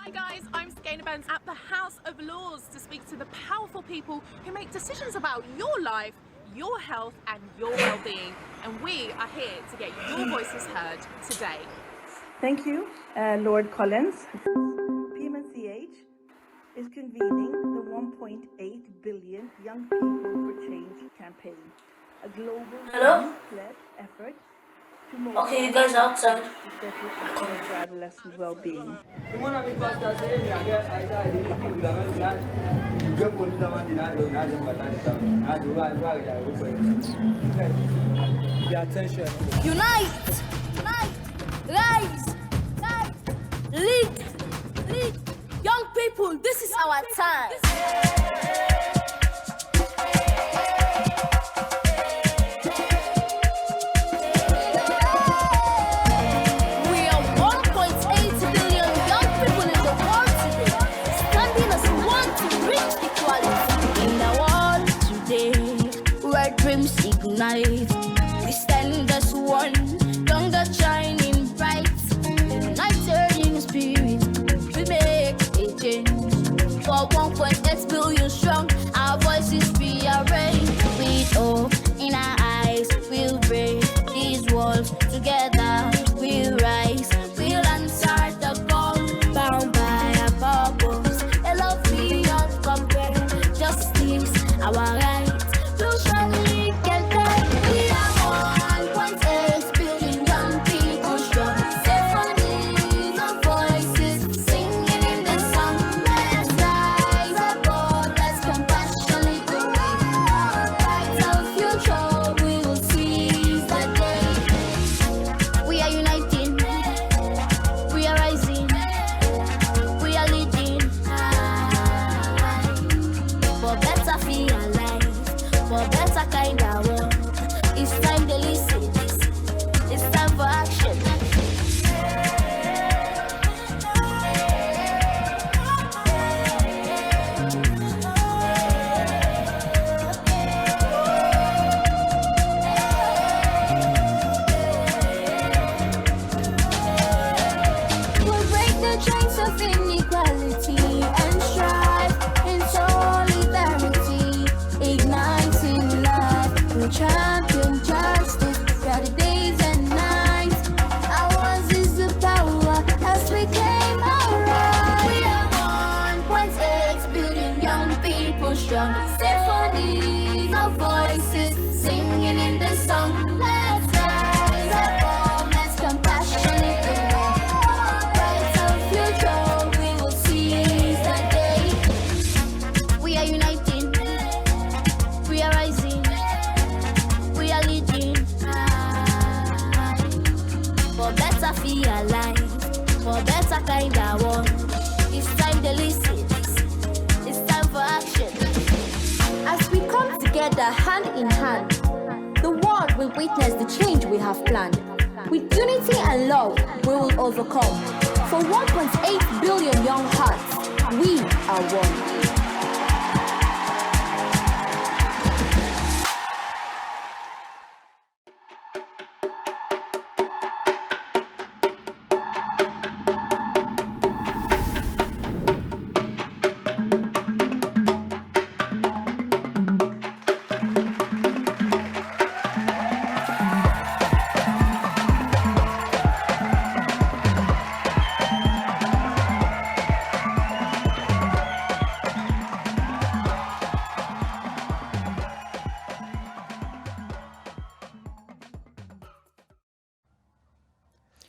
Hi guys, I'm Skaina Benz at the House of Lords to speak to the powerful people who make decisions about your life, your health and your well-being. And we are here to get your voices heard today. Thank you, Lord Collins. PMNCH is convening the 1.8 billion Young People for Change campaign, a global youth-led effort to mobilize Okay, you guys outside. for adolescent well-being. Attention. Unite! Rise! Lead! Young people, this is our time. We are 1.8 billion young people in the world today, standing as one to reach equality. In the world today, where dreams ignite, we stand as one, younger shining bright, united in spirit, we make a change. For 1.8 billion strong, our voices rearrange. With hope in our eyes, we'll break these walls together. We'll rise, we'll answer the call, bound by our purpose. A love beyond compare, justice, our right. We'll surely get there. We are 1.8 billion young people strong. Symphonies of voices singing in the song. Let's rise above, let's compassionately do it. Bright our future, we will seize the day. We are uniting, we are rising, we are leading. For better feel alive, for better kind of world. It's time to listen, it's time for action. We'll break the chains of inequality and strive in solidarity, igniting love. We'll champion justice, better days and nights. Ours is the power as we claim our rights. We are 1.8 billion young people strong. Symphonies of voices singing in the song. Let's rise above, let's compassionately live. Bright our future, we will seize the day. We are uniting, we are rising, we are leading. For better feel alive, for better kind of world. It's time to listen, it's time for action. As we come together hand in hand, the world will witness the change we have planned. With unity and love, we will overcome. For 1.8 billion young hearts, we are one.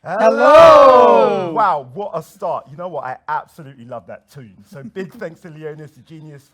Hello! Wow, what a start. You know what? I absolutely love that tune. So big thanks to Leonis, the genius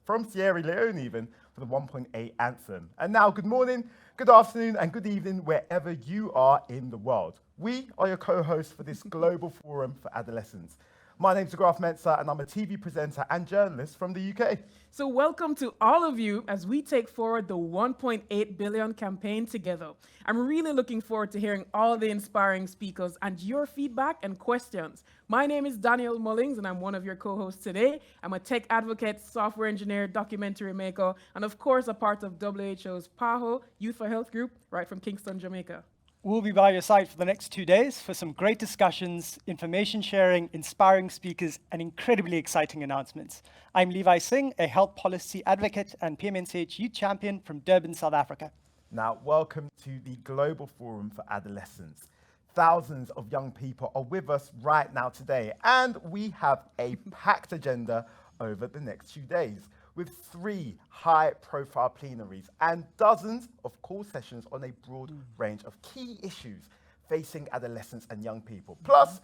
from Sierra Leone even, for the 1.8 anthem. And now, good morning, good afternoon, and good evening, wherever you are in the world. We are your co-hosts for this global forum for adolescents. My name's Graf Mensah, and I'm a TV presenter and journalist from the UK. So welcome to all of you as we take forward the 1.8 billion campaign together. I'm really looking forward to hearing all the inspiring speakers and your feedback and questions. My name is Daniel Mullings, and I'm one of your co-hosts today. I'm a tech advocate, software engineer, documentary maker, and of course, a part of WHO's PAHO Youth for Health group, right from Kingston, Jamaica. We'll be by your side for the next 2 days for some great discussions, information sharing, inspiring speakers, and incredibly exciting announcements. I'm Levi Singh, a health policy advocate and PMNCH Youth Champion from Durban, South Africa. Now, welcome to the Global Forum for Adolescents. Thousands of young people are with us right now today, and we have a packed agenda over the next 2 days, with 3 high-profile plenaries and dozens of call sessions on a broad range of key issues facing adolescents and young people, plus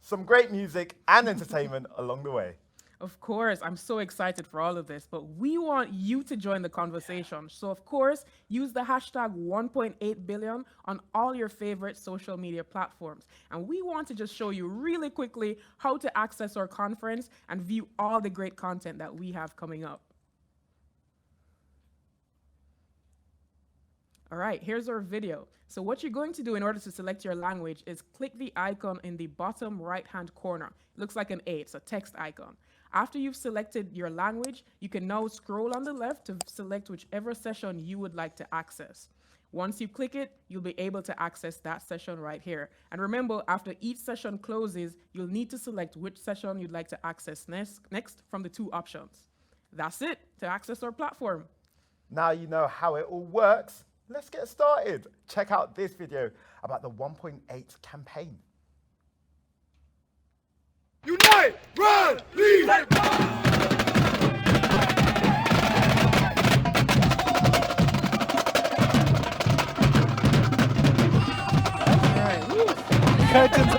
some great music and entertainment along the way. Of course, I'm so excited for all of this, but we want you to join the conversation. So of course, use the hashtag 1.8 billion on all your favorite social media platforms. And we want to just show you really quickly how to access our conference and view all the great content that we have coming up. All right, here's our video. So what you're going to do in order to select your language is click the icon in the bottom right-hand corner. It looks like an A, it's a text icon. After you've selected your language, you can now scroll on the left to select whichever session you would like to access. Once you click it, you'll be able to access that session right here. And remember, after each session closes, you'll need to select which session you'd like to access next from the 2 options. That's it to access our platform. Now you know how it all works. Let's get started. Check out this video about the 1.8 campaign. Unite, run, lead, Curtains.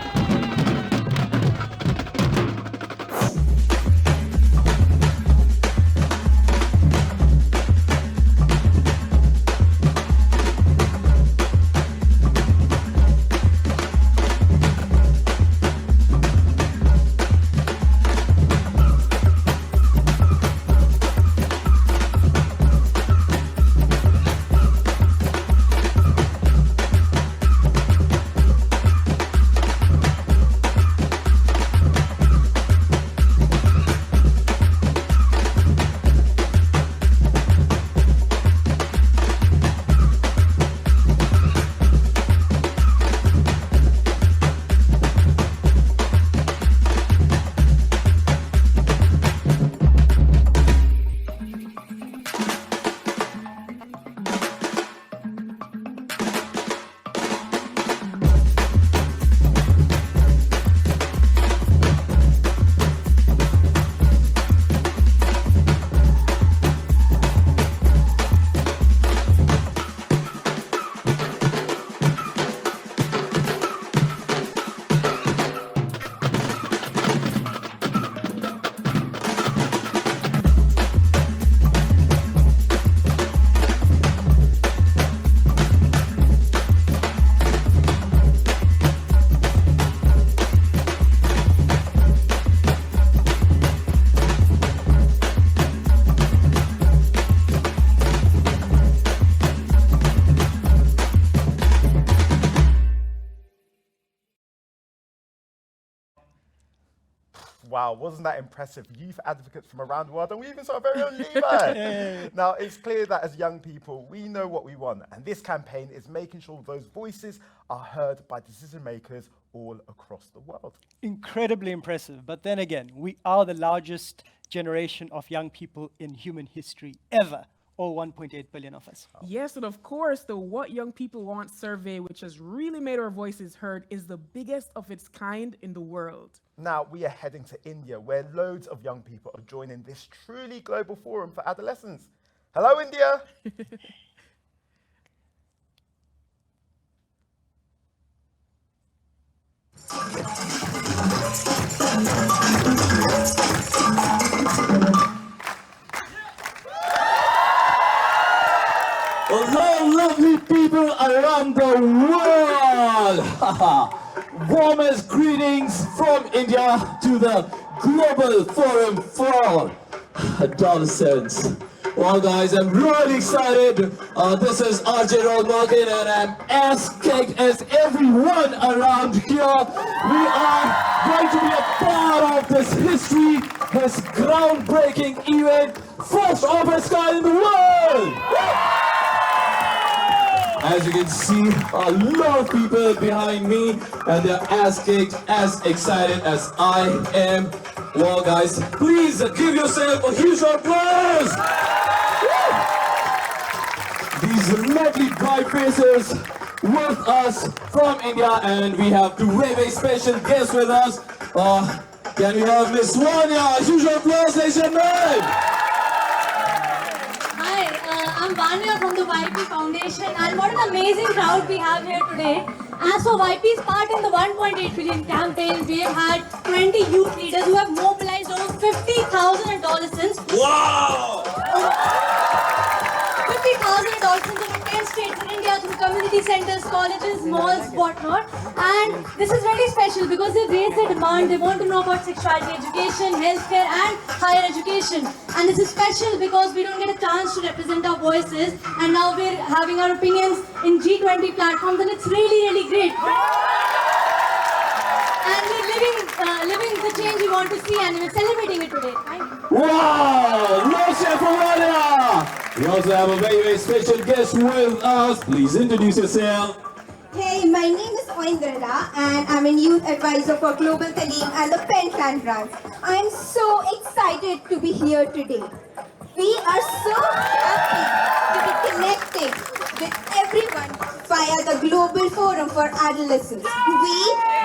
Wow, wasn't that impressive? Youth advocates from around the world, and we even saw our very own Levi. Now, it's clear that as young people, we know what we want, and this campaign is making sure those voices are heard by decision makers all across the world. Incredibly impressive. But then again, we are the largest generation of young people in human history ever. All 1.8 billion of us. Yes, and of course, the What Young People Want survey, which has really made our voices heard, is the biggest of its kind in the world. Now, we are heading to India, where loads of young people are joining this truly global forum for adolescents. Hello, India. Hello, lovely people around the world! Warmest greetings from India to the Global Forum for Adolescents. Well, guys, I'm really excited. This is RJ Roll Morgan, and I'm as caked as everyone around here. We are going to be a part of this history, this groundbreaking event, first of its kind in the world. As you can see, a lot of people behind me, and they're as excited as I am. Well, guys, please give yourself a huge applause. These lovely bright faces with us from India, and we have two very special guests with us. Can we have Miss Wanya? Huge applause, ladies and gentlemen. Hi, I'm Vanya from the YP Foundation, and what an amazing crowd we have here today. As for YP's part in the 1.8 billion campaign, we have had 20 youth leaders who have mobilized over 50,000 adolescents. Wow! 50,000 adolescents in 10 states in India through community centers, colleges, malls, whatnot. And this is very special because they've raised their demand. They want to know about sexuality education, healthcare, and higher education. And this is special because we don't get a chance to represent our voices. And now we're having our opinions in G20 platforms, and it's really, really great. And we're living the change we want to see, and we're celebrating it today. Thank you. Wow! Let's hear for Wanya! We also have a very special guest with us. Please introduce yourself. Hey, my name is Oindrada, and I'm a youth advisor for Global Talim and the Pentland Brands. I'm so excited to be here today. We are so happy to be connecting with everyone via the Global Forum for Adolescents. We,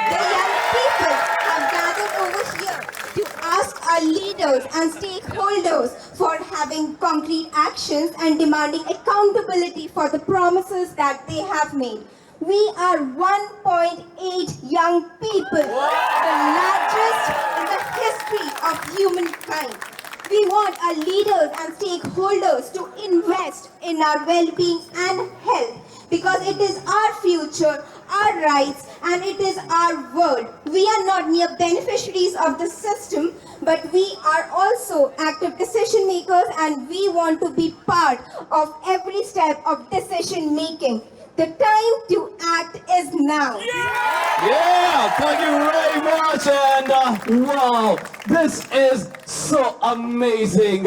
the young people, have gathered over here to ask our leaders and stakeholders for having concrete actions and demanding accountability for the promises that they have made. We are 1.8 young people, the largest in the history of humankind. We want our leaders and stakeholders to invest in our well-being and health because it is our future, our rights, and it is our world. We are not mere beneficiaries of the system, but we are also active decision makers, and we want to be part of every step of decision making. The time to act is now. Yeah, thank you very much. And wow, this is so amazing.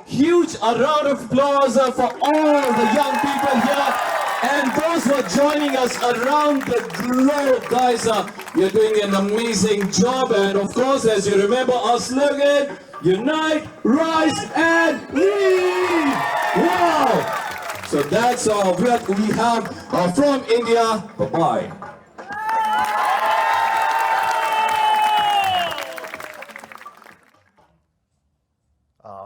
Huge round of applause for all of the young people here. And those who are joining us around the globe, guys, you're doing an amazing job. And of course, as you remember our slogan, unite, rise, and lead. Wow. So that's what we have from India. Bye-bye.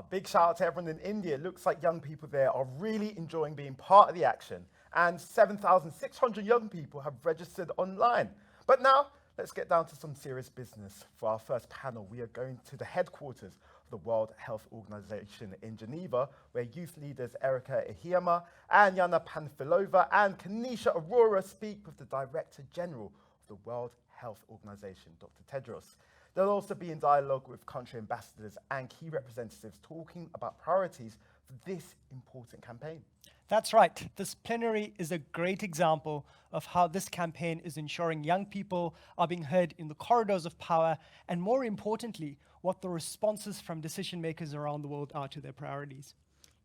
Big shout out to everyone in India. It looks like young people there are really enjoying being part of the action. And 7,600 young people have registered online. But now, let's get down to some serious business. For our first panel, we are going to the headquarters of the World Health Organization in Geneva, where youth leaders Erika Ihiyama and Yana Panfilova and Kanisha Arora speak with the Director General of the World Health Organization, Dr. Tedros. They'll also be in dialogue with country ambassadors and key representatives talking about priorities for this important campaign. That's right. This plenary is a great example of how this campaign is ensuring young people are being heard in the corridors of power, and more importantly, what the responses from decision makers around the world are to their priorities.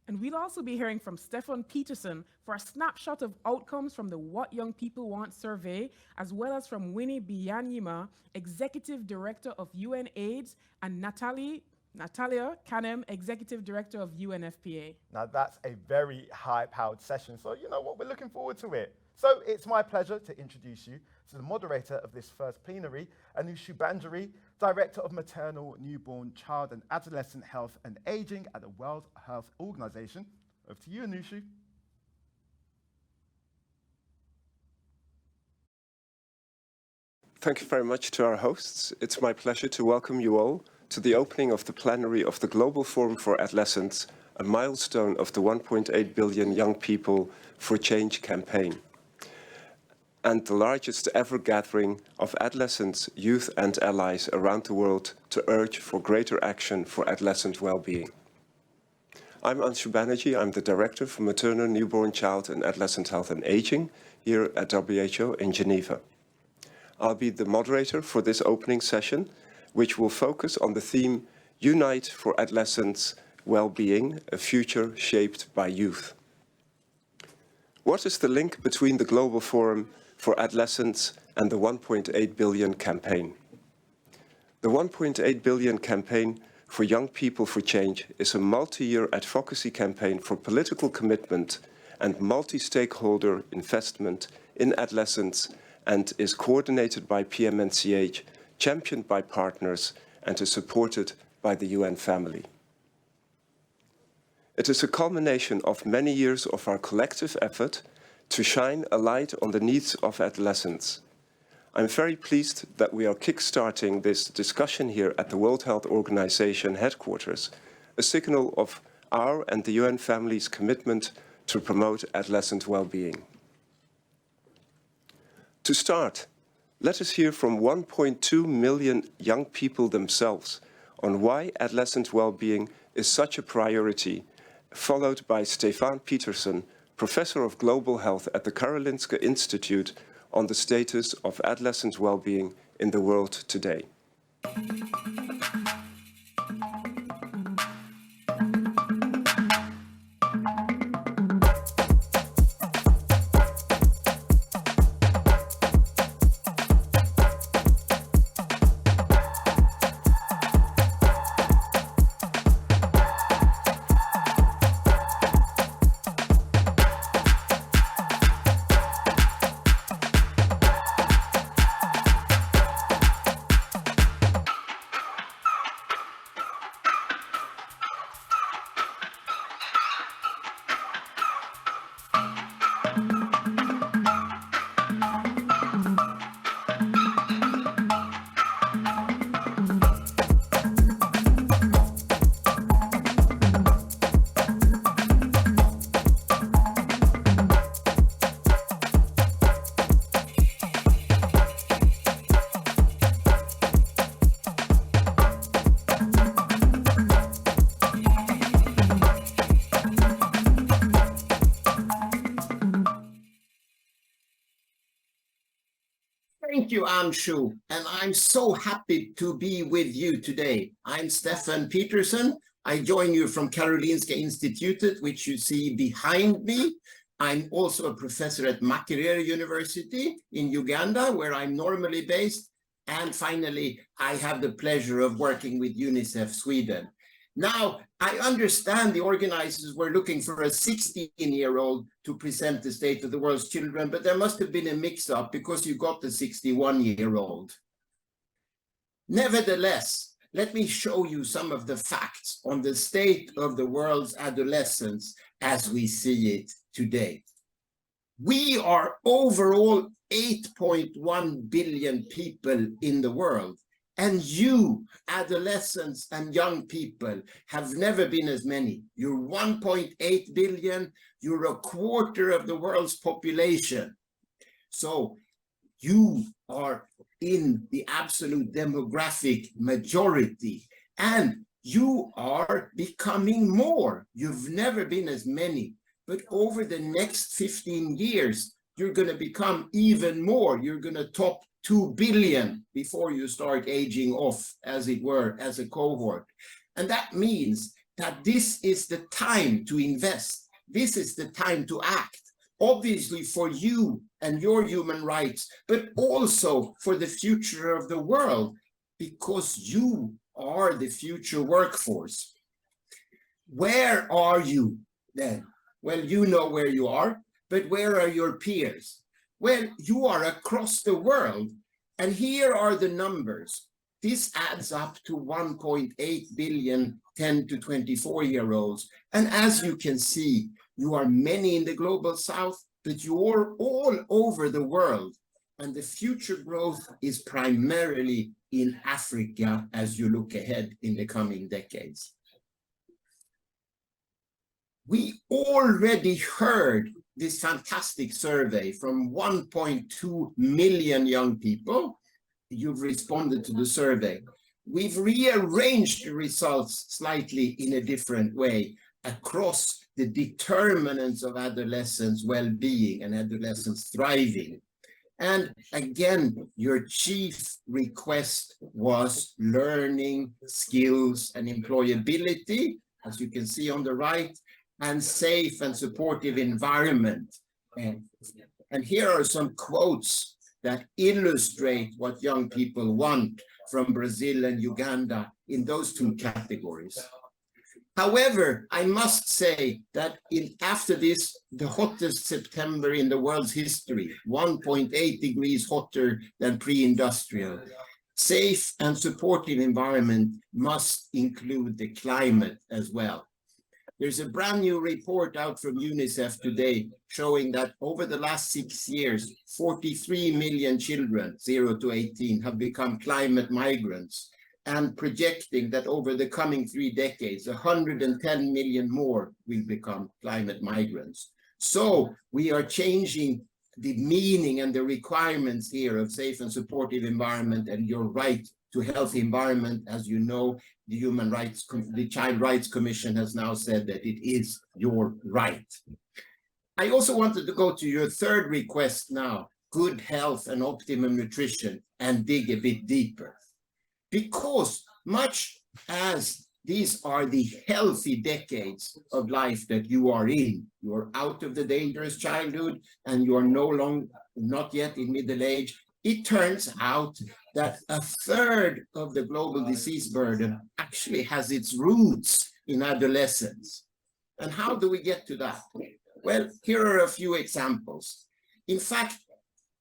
And we'll also be hearing from Stefan Peterson for a snapshot of outcomes from the What Young People Want survey, as well as from Winnie Byanyima, Executive Director of UNAIDS, and Natalia Kanem, Executive Director of UNFPA. Now that's a very high-powered session, so you know what, we're looking forward to it. So it's my pleasure to introduce you to the moderator of this first plenary, Anushu Banjari, Director of Maternal, Newborn, Child and Adolescent Health and Aging at the World Health Organization. Over to you, Anushu. Thank you very much to our hosts. It's my pleasure to welcome you all to the opening of the plenary of the Global Forum for Adolescents, a milestone of the 1.8 billion Young People for Change campaign, and the largest ever gathering of adolescents, youth and allies around the world to urge for greater action for adolescent well-being. I'm Anshu Banerjee. I'm the Director for Maternal, Newborn, Child and Adolescent Health and Aging here at WHO in Geneva. I'll be the moderator for this opening session, which will focus on the theme Unite for Adolescents' Well-Being, a Future Shaped by Youth. What is the link between the Global Forum for Adolescents and the 1.8 billion campaign? The 1.8 billion campaign for Young People for Change is a multi-year advocacy campaign for political commitment and multi-stakeholder investment in adolescents and is coordinated by PMNCH, championed by partners, and is supported by the UN family. It is a culmination of many years of our collective effort to shine a light on the needs of adolescents. I'm very pleased that we are kickstarting this discussion here at the World Health Organization headquarters, a signal of our and the UN family's commitment to promote adolescent well-being. To start, let us hear from 1.2 million young people themselves on why adolescent well-being is such a priority, followed by Stefan Peterson, Professor of Global Health at the Karolinska Institute, on the status of adolescent well-being in the world today. Thank you, Anshu, and I'm so happy to be with you today. I'm Stefan Peterson. I join you from Karolinska Institute, which you see behind me. I'm also a professor at Makerere University in Uganda, where I'm normally based. And finally, I have the pleasure of working with UNICEF Sweden. Now, I understand the organizers were looking for a 16-year-old to present the state of the world's children, but there must have been a mix-up because you got the 61-year-old. Nevertheless, let me show you some of the facts on the state of the world's adolescents as we see it today. We are overall 8.1 billion people in the world. And you, adolescents and young people, have never been as many. You're 1.8 billion. You're a quarter of the world's population. So you are in the absolute demographic majority. And you are becoming more. You've never been as many. But over the next 15 years, you're going to become even more. You're going to top 2 billion before you start aging off, as it were, as a cohort. And that means that this is the time to invest. This is the time to act, obviously for you and your human rights, but also for the future of the world, because you are the future workforce. Where are you then? Well, you know where you are, but where are your peers? Well, you are across the world, and here are the numbers. This adds up to 1.8 billion 10 to 24-year-olds. And as you can see, you are many in the global south, but you're all over the world. And the future growth is primarily in Africa as you look ahead in the coming decades. We already heard this fantastic survey from 1.2 million young people. You've responded to the survey. We've rearranged the results slightly in a different way across the determinants of adolescents' well-being and adolescents thriving. And again, your chief request was learning, skills, and employability, as you can see on the right, and safe and supportive environment. And here are some quotes that illustrate what young people want from Brazil and Uganda in those two categories. However, I must say that after this, the hottest September in the world's history, 1.8 degrees hotter than pre-industrial, safe and supportive environment must include the climate as well. There's a brand new report out from UNICEF today showing that over the last 6 years, 43 million children, 0 to 18, have become climate migrants, and projecting that over the coming 3 decades, 110 million more will become climate migrants. So we are changing the meaning and the requirements here of safe and supportive environment and your right to healthy environment. As you know, the Child Rights Commission has now said that it is your right. I also wanted to go to your third request now, good health and optimum nutrition, and dig a bit deeper. Because much as these are the healthy decades of life that you are in, you're out of the dangerous childhood and you are not yet in middle age, it turns out that a third of the global disease burden actually has its roots in adolescence. And how do we get to that? Well, here are a few examples. In fact,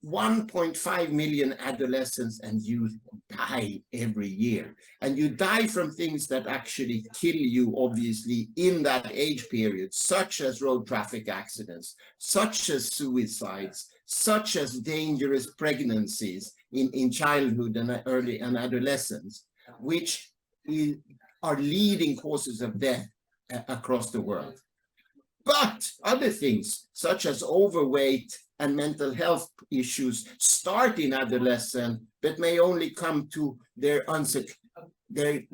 1.5 million adolescents and youth die every year. And you die from things that actually kill you, obviously, in that age period, such as road traffic accidents, such as suicides, such as dangerous pregnancies in childhood and early and adolescence, which are leading causes of death across the world. But other things, such as overweight and mental health issues, start in adolescence, but may only come to their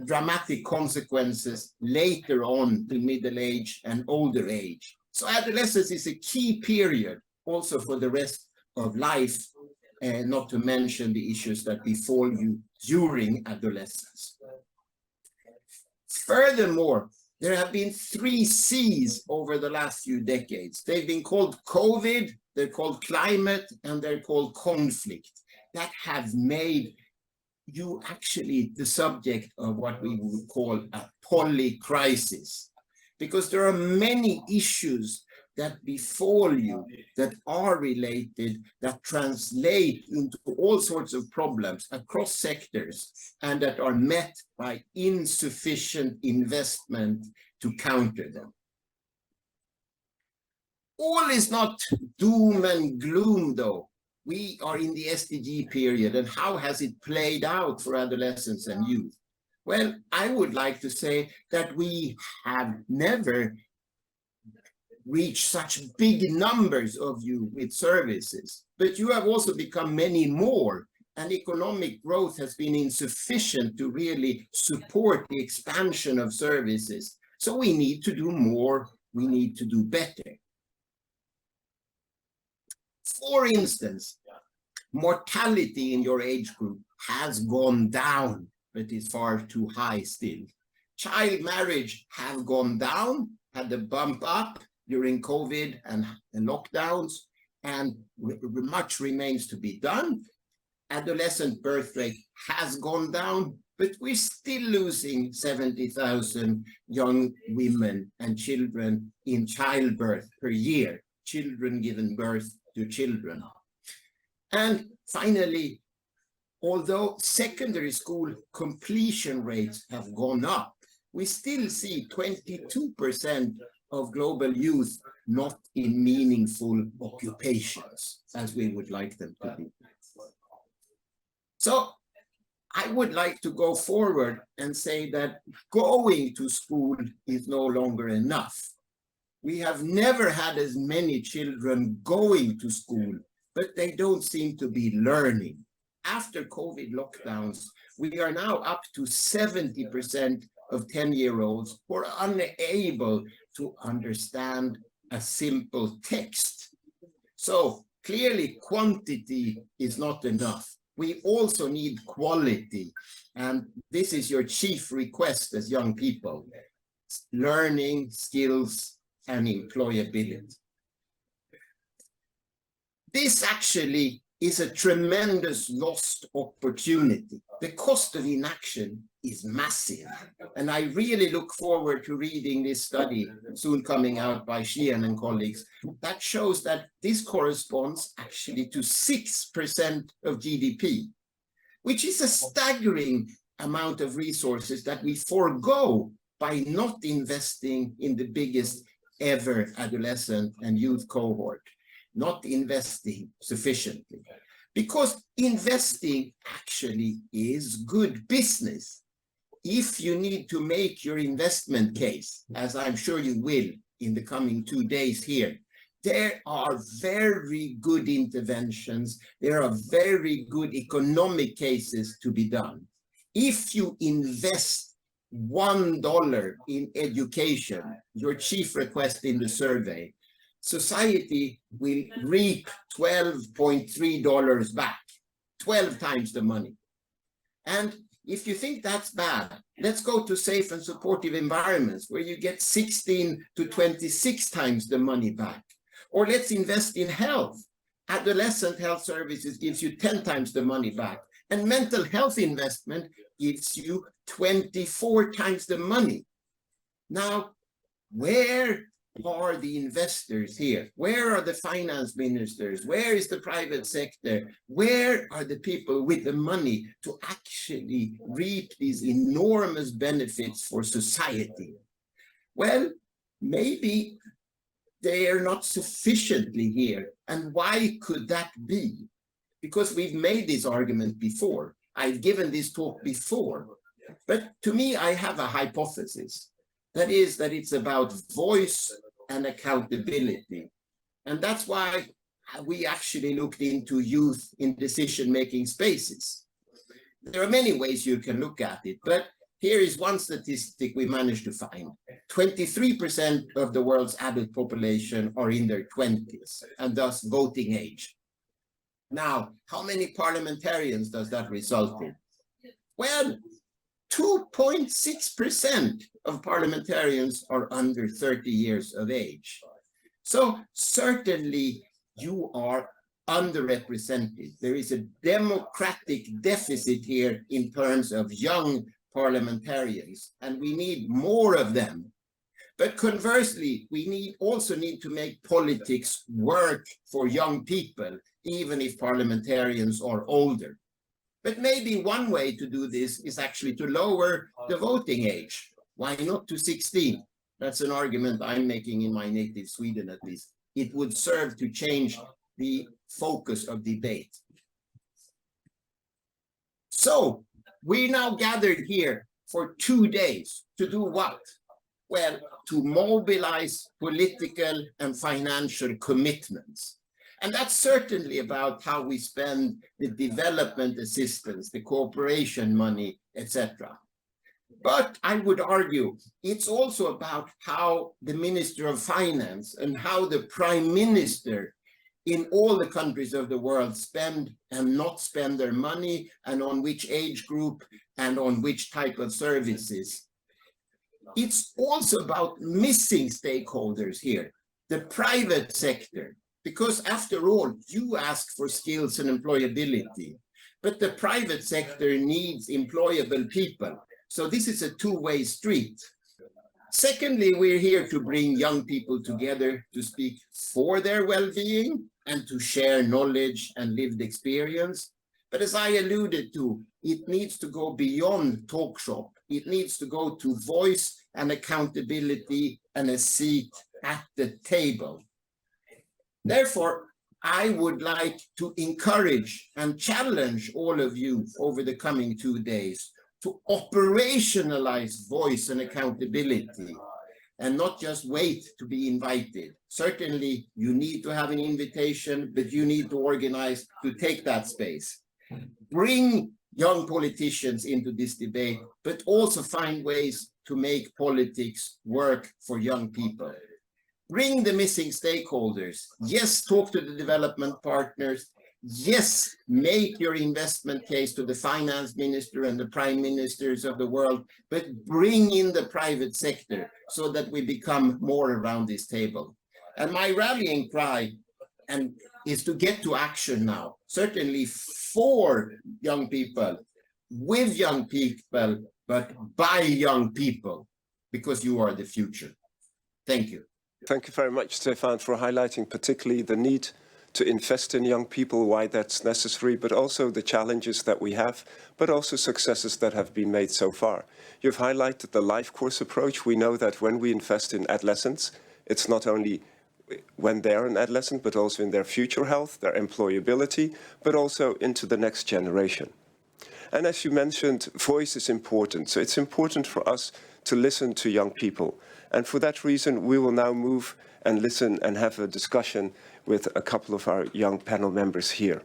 dramatic consequences later on in middle age and older age. So adolescence is a key period also for the rest of life, and not to mention the issues that befall you during adolescence. Furthermore, there have been 3 C's over the last few decades. They've been called COVID, they're called climate, and they're called conflict, that have made you actually the subject of what we would call a polycrisis. Because there are many issues that befall you that are related, that translate into all sorts of problems across sectors, and that are met by insufficient investment to counter them. All is not doom and gloom, though. We are in the SDG period, and how has it played out for adolescents and youth? Well, I would like to say that we have never reached such big numbers of you with services, but you have also become many more, and economic growth has been insufficient to really support the expansion of services. So we need to do more, we need to do better. For instance, mortality in your age group has gone down, but is far too high still. Child marriage have gone down, had a bump up during COVID and lockdowns, and much remains to be done. Adolescent birth rate has gone down, but we're still losing 70,000 young women and children in childbirth per year, children giving birth to children. And finally, although secondary school completion rates have gone up, we still see 22% of global youth not in meaningful occupations, as we would like them to be. So I would like to go forward and say that going to school is no longer enough. We have never had as many children going to school, but they don't seem to be learning. After COVID lockdowns, we are now up to 70% of 10-year-olds who are unable to understand a simple text. So clearly quantity is not enough. We also need quality. And this is your chief request as young people: learning, skills, and employability. This actually is a tremendous lost opportunity. The cost of inaction is massive. And I really look forward to reading this study soon coming out by Sheehan and colleagues that shows that this corresponds actually to 6% of GDP, which is a staggering amount of resources that we forego by not investing in the biggest ever adolescent and youth cohort, not investing sufficiently. Because investing actually is good business. If you need to make your investment case, as I'm sure you will in the coming 2 days here, there are very good interventions. There are very good economic cases to be done. If you invest $1 in education, your chief request in the survey, society will reap $12.3 back, 12 times the money. And if you think that's bad, let's go to safe and supportive environments where you get 16 to 26 times the money back. Or let's invest in health. Adolescent health services gives you 10 times the money back. And mental health investment gives you 24 times the money. Now, where are the investors here? Where are the finance ministers? Where is the private sector? Where are the people with the money to actually reap these enormous benefits for society? Well, maybe they are not sufficiently here. And why could that be? Because we've made this argument before. I've given this talk before. But to me, I have a hypothesis. That is that it's about voice and accountability. And that's why we actually looked into youth in decision-making spaces. There are many ways you can look at it, but here is one statistic we managed to find. 23% of the world's adult population are in their 20s and thus voting age. Now, how many parliamentarians does that result in? Well, 2.6% of parliamentarians are under 30 years of age. So certainly you are underrepresented. There is a democratic deficit here in terms of young parliamentarians, and we need more of them. But conversely, we also need to make politics work for young people, even if parliamentarians are older. But maybe one way to do this is actually to lower the voting age. Why not to 16? That's an argument I'm making in my native Sweden, at least. It would serve to change the focus of debate. So we now gathered here for 2 days to do what? Well, to mobilize political and financial commitments. And that's certainly about how we spend the development assistance, the cooperation money, etc. But I would argue it's also about how the Minister of Finance and how the Prime Minister in all the countries of the world spend and not spend their money, and on which age group and on which type of services. It's also about missing stakeholders here, the private sector. Because after all, you ask for skills and employability, but the private sector needs employable people. So this is a two-way street. Secondly, we're here to bring young people together to speak for their well-being and to share knowledge and lived experience. But as I alluded to, it needs to go beyond talk shop. It needs to go to voice and accountability and a seat at the table. Therefore, I would like to encourage and challenge all of you over the coming 2 days to operationalize voice and accountability and not just wait to be invited. Certainly, you need to have an invitation, but you need to organize to take that space. Bring young politicians into this debate, but also find ways to make politics work for young people. Bring the missing stakeholders. Yes, talk to the development partners. Yes, make your investment case to the finance minister and the prime ministers of the world, but bring in the private sector so that we become more around this table. And my rallying cry, and is to get to action now, certainly for young people, with young people, but by young people, because you are the future. Thank you. Thank you very much, Stefan, for highlighting particularly the need to invest in young people, why that's necessary, but also the challenges that we have, but also successes that have been made so far. You've highlighted the life course approach. We know that when we invest in adolescents, it's not only when they're an adolescent, but also in their future health, their employability, but also into the next generation. And as you mentioned, voice is important. So it's important for us to listen to young people. And for that reason, we will now move and listen and have a discussion with a couple of our young panel members here.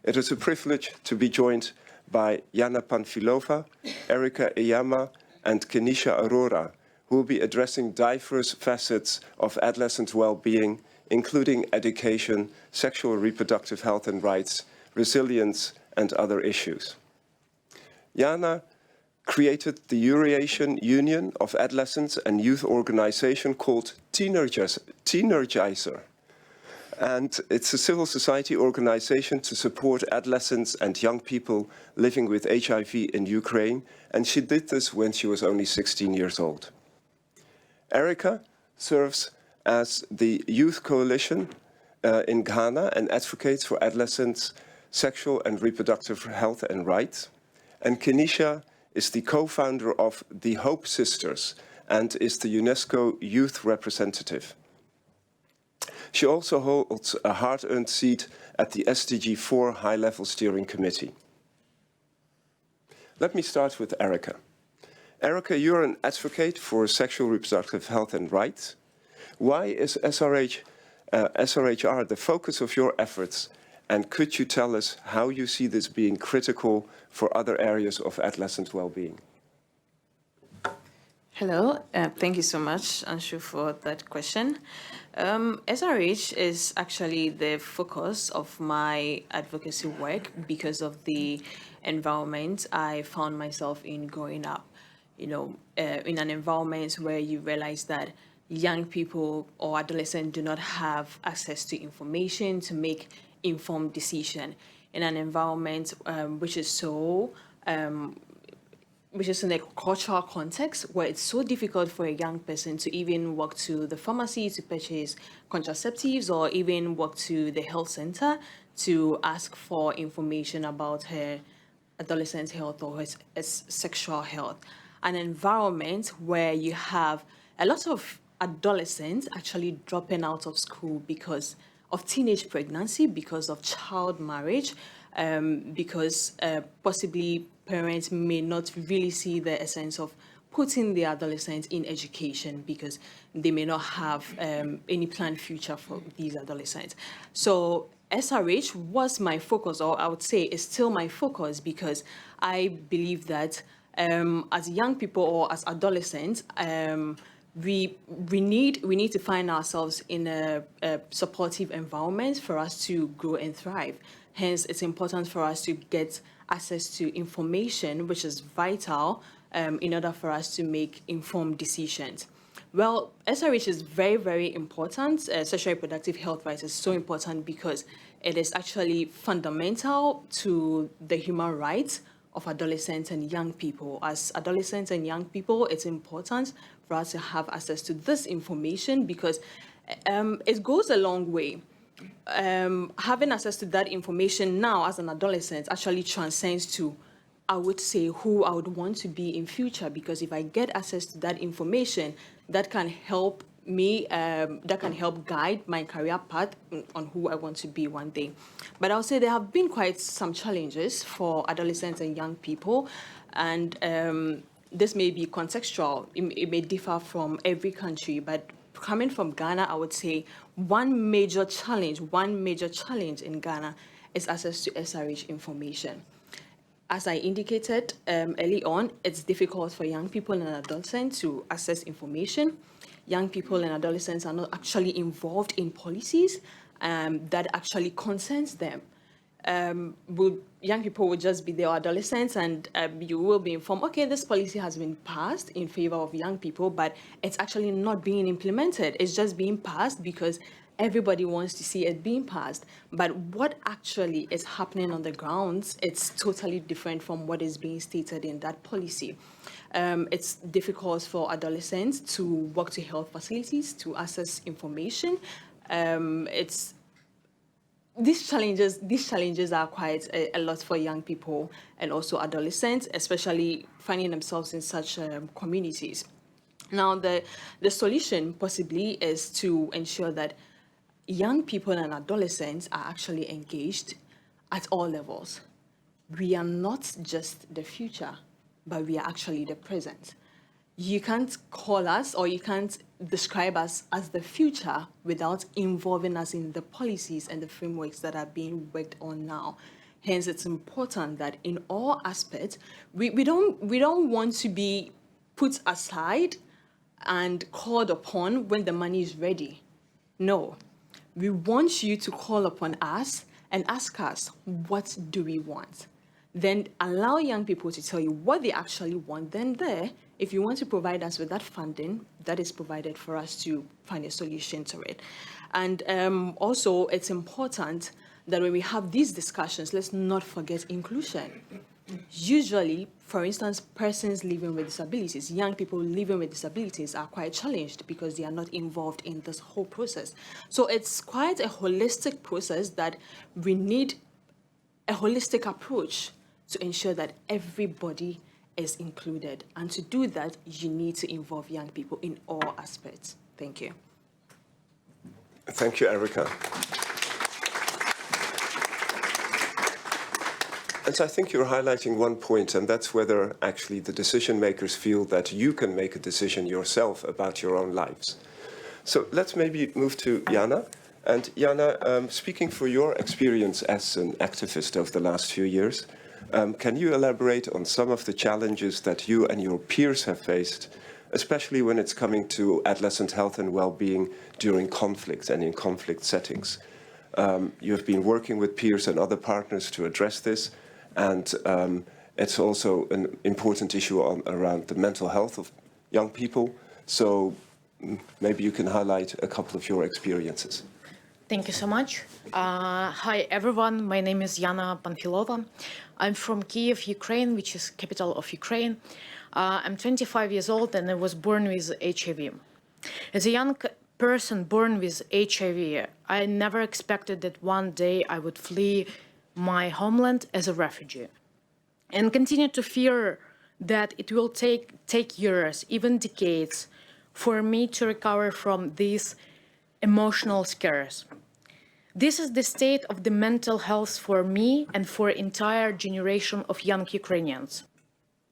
It is a privilege to be joined by Jana Panfilova, Erika Eyama, and Kenisha Aurora, who will be addressing diverse facets of adolescent well-being, including education, sexual and reproductive health and rights, resilience, and other issues. Jana created the Eurasian Union of Adolescents and Youth organization called Teenergizer. And it's a civil society organization to support adolescents and young people living with HIV in Ukraine. And she did this when she was only 16 years old. Erika serves as the Youth Coalition in Ghana and advocates for adolescents' sexual and reproductive health and rights. And Kenisha is the co-founder of the Hope Sisters and is the UNESCO Youth Representative. She also holds a hard-earned seat at the SDG 4 High-Level Steering Committee. Let me start with Erika. Erika, you're an advocate for sexual reproductive health and rights. Why is SRHR the focus of your efforts? And could you tell us how you see this being critical for other areas of adolescent well-being? Hello, thank you so much, Anshu, for that question. SRH is actually the focus of my advocacy work because of the environment I found myself in growing up. You know, in an environment where you realize that young people or adolescents do not have access to information to make informed decision, in an environment which is in a cultural context where it's so difficult for a young person to even walk to the pharmacy to purchase contraceptives or even walk to the health center to ask for information about her adolescent health or his sexual health. An environment where you have a lot of adolescents actually dropping out of school because of teenage pregnancy, because of child marriage, because possibly parents may not really see the essence of putting the adolescents in education because they may not have any planned future for these adolescents. So SRH was my focus, or I would say is still my focus, because I believe that as young people or as adolescents, we need to find ourselves in a supportive environment for us to grow and thrive. Hence, it's important for us to get access to information, which is vital in order for us to make informed decisions. Well, SRH is very, very important. Sexual reproductive health rights is so important because it is actually fundamental to the human rights of adolescents and young people. As adolescents and young people, it's important for us to have access to this information because it goes a long way. Having access to that information now as an adolescent actually transcends to, I would say, who I would want to be in future, because if I get access to that information, that can help me, that can help guide my career path on who I want to be one day. But I'll say there have been quite some challenges for adolescents and young people, and this may be contextual. It may differ from every country, but coming from Ghana, I would say one major challenge in Ghana is access to SRH information. As I indicated early on, it's difficult for young people and adolescents to access information. Young people and adolescents are not actually involved in policies that actually concerns them. Young people will just be there, adolescents, and you will be informed, okay, this policy has been passed in favor of young people, but it's actually not being implemented. It's just being passed because everybody wants to see it being passed. But what actually is happening on the grounds, it's totally different from what is being stated in that policy. It's difficult for adolescents to walk to health facilities, to access information. These challenges are quite a lot for young people and also adolescents, especially finding themselves in such communities. Now, the solution possibly is to ensure that young people and adolescents are actually engaged at all levels. We are not just the future, but we are actually the present. You can't call us or you can't describe us as the future without involving us in the policies and the frameworks that are being worked on now. Hence, it's important that in all aspects, we don't want to be put aside and called upon when the money is ready. No, we want you to call upon us and ask us, what do we want? Then allow young people to tell you what they actually want. Then if you want to provide us with that funding, that is provided for us to find a solution to it. And also, it's important that when we have these discussions, let's not forget inclusion. Usually, for instance, persons living with disabilities, young people living with disabilities are quite challenged because they are not involved in this whole process. So it's quite a holistic process that we need a holistic approach to ensure that everybody is included. And to do that, you need to involve young people in all aspects. Thank you. Thank you, Erica. And so I think you're highlighting one point, and that's whether actually the decision makers feel that you can make a decision yourself about your own lives. So let's maybe move to Jana. And Jana, speaking for your experience as an activist over the last few years, can you elaborate on some of the challenges that you and your peers have faced, especially when it's coming to adolescent health and well-being during conflict and in conflict settings? You have been working with peers and other partners to address this, and it's also an important issue around the mental health of young people. So maybe you can highlight a couple of your experiences. Thank you so much. Hi, everyone. My name is Yana Panfilova. I'm from Kiev, Ukraine, which is capital of Ukraine. I'm 25 years old and I was born with HIV. As a young person born with HIV, I never expected that one day I would flee my homeland as a refugee and continue to fear that it will take years, even decades, for me to recover from these emotional scares. This is the state of the mental health for me and for entire generation of young Ukrainians.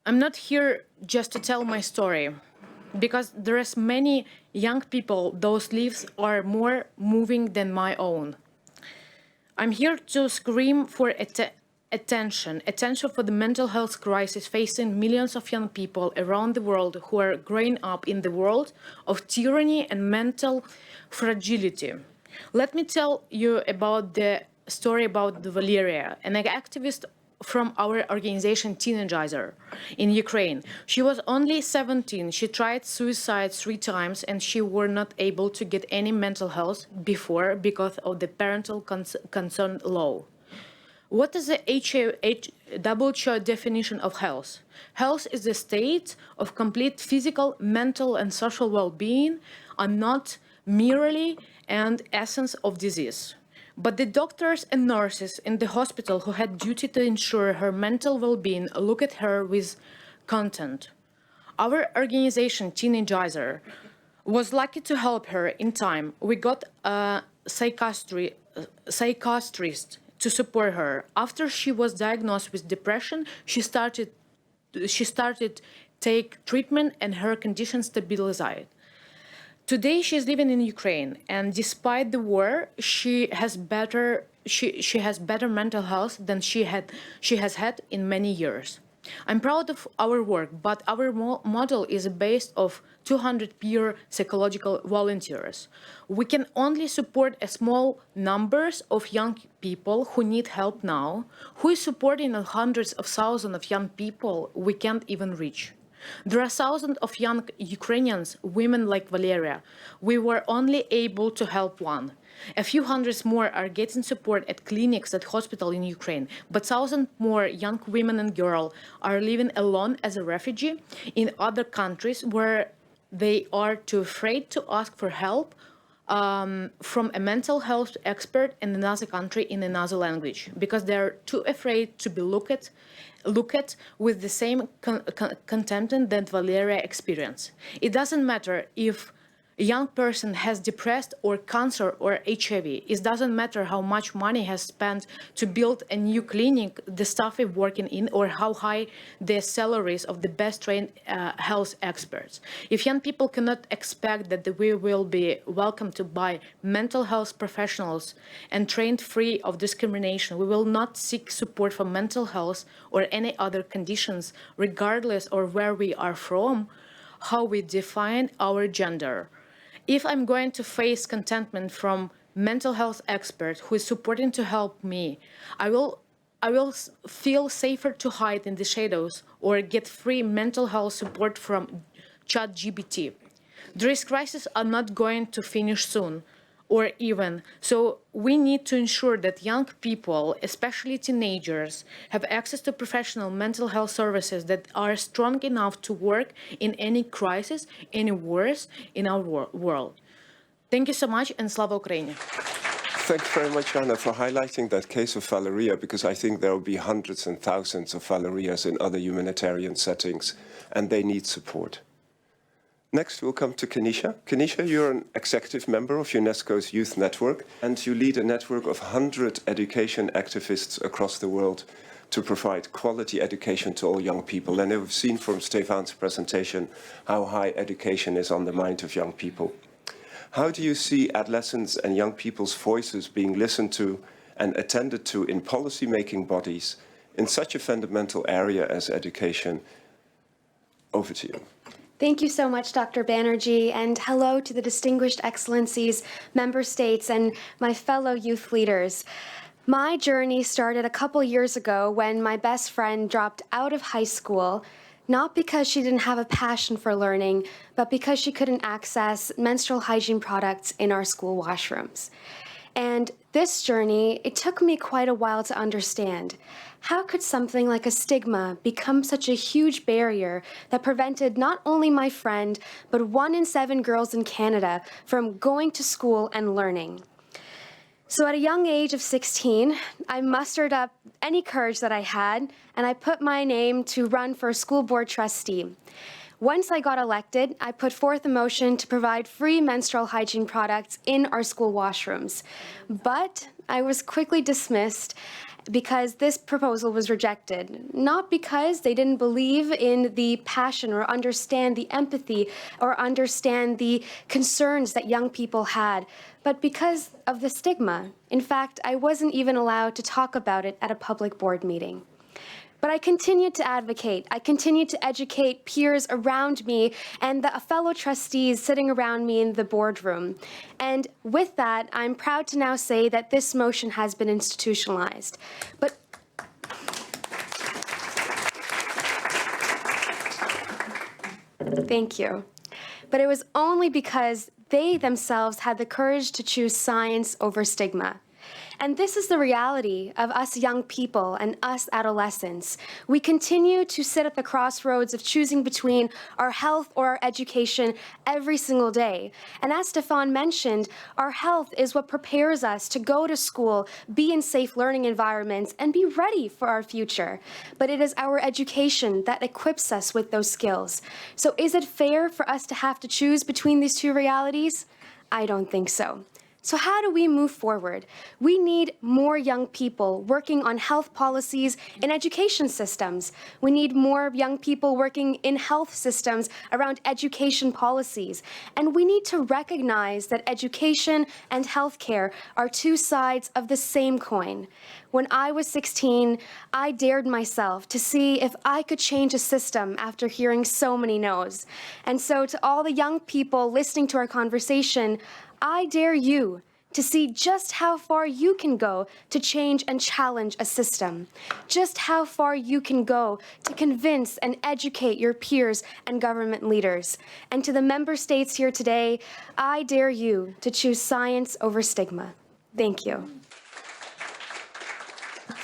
I'm not here just to tell my story, because there is many young people those lives are more moving than my own. I'm here to scream for attention for the mental health crisis facing millions of young people around the world who are growing up in the world of tyranny and mental fragility. Let me tell you about the story about Valeria, an activist from our organization Teenager in Ukraine. She was only 17. She tried suicide 3 times and she were not able to get any mental health before because of the parental consent law. What is the WHO definition of health? Health is the state of complete physical, mental, and social well-being, and not merely an essence of disease. But the doctors and nurses in the hospital who had duty to ensure her mental well-being look at her with contempt. Our organization, Teenager, was lucky to help her in time. We got a psychiatrist to support her. After she was diagnosed with depression, she started take treatment and her condition stabilized. Today she is living in Ukraine, and despite the war, she has better mental health than she has had in many years. I'm proud of our work, but our model is based of 200 peer psychological volunteers. We can only support a small numbers of young people who need help now. Who is supporting hundreds of thousands of young people we can't even reach? There are thousands of young Ukrainians, women like Valeria. We were only able to help one. A few hundreds more are getting support at clinics at hospital in Ukraine, but thousands more young women and girls are living alone as a refugee in other countries where they are too afraid to ask for help from a mental health expert in another country in another language, because they're too afraid to be looked at with the same contempt that Valeria experienced. It doesn't matter if a young person has depression or cancer or HIV. It doesn't matter how much money has spent to build a new clinic the staff is working in, or how high the salaries of the best trained health experts. If young people cannot expect that we will be welcomed by mental health professionals and trained free of discrimination, we will not seek support for mental health or any other conditions, regardless of where we are from, how we define our gender. If I'm going to face contentment from mental health expert who is supporting to help me, I will feel safer to hide in the shadows or get free mental health support from ChatGPT. These crises are not going to finish soon, or even. So we need to ensure that young people, especially teenagers, have access to professional mental health services that are strong enough to work in any crisis, any wars in our world. Thank you so much, and Slava Ukraini. Thank you very much, Anna, for highlighting that case of Valeria, because I think there will be hundreds and thousands of Valerias in other humanitarian settings, and they need support. Next, we'll come to Kenisha. Kenisha, you're an executive member of UNESCO's Youth Network, and you lead a network of 100 education activists across the world to provide quality education to all young people. And we've seen from Stefan's presentation how high education is on the mind of young people. How do you see adolescents and young people's voices being listened to and attended to in policy-making bodies in such a fundamental area as education? Over to you. Thank you so much, Dr. Banerjee, and hello to the distinguished excellencies, member states, and my fellow youth leaders. My journey started a couple years ago when my best friend dropped out of high school, not because she didn't have a passion for learning, but because she couldn't access menstrual hygiene products in our school washrooms. And this journey, it took me quite a while to understand. How could something like a stigma become such a huge barrier that prevented not only my friend, but 1 in 7 girls in Canada from going to school and learning? So at a young age of 16, I mustered up any courage that I had, and I put my name to run for school board trustee. Once I got elected, I put forth a motion to provide free menstrual hygiene products in our school washrooms. But I was quickly dismissed because this proposal was rejected, not because they didn't believe in the passion or understand the empathy or understand the concerns that young people had, but because of the stigma. In fact, I wasn't even allowed to talk about it at a public board meeting. But I continued to advocate. I continued to educate peers around me and the fellow trustees sitting around me in the boardroom. And with that, I'm proud to now say that this motion has been institutionalized. But thank you. But it was only because they themselves had the courage to choose science over stigma. And this is the reality of us young people and us adolescents. We continue to sit at the crossroads of choosing between our health or our education every single day. And as Stefan mentioned, our health is what prepares us to go to school, be in safe learning environments, and be ready for our future. But it is our education that equips us with those skills. So is it fair for us to have to choose between these two realities? I don't think so. So how do we move forward? We need more young people working on health policies in education systems. We need more young people working in health systems around education policies. And we need to recognize that education and healthcare are two sides of the same coin. When I was 16, I dared myself to see if I could change a system after hearing so many no's. And so to all the young people listening to our conversation, I dare you to see just how far you can go to change and challenge a system, just how far you can go to convince and educate your peers and government leaders. And to the member states here today, I dare you to choose science over stigma. Thank you.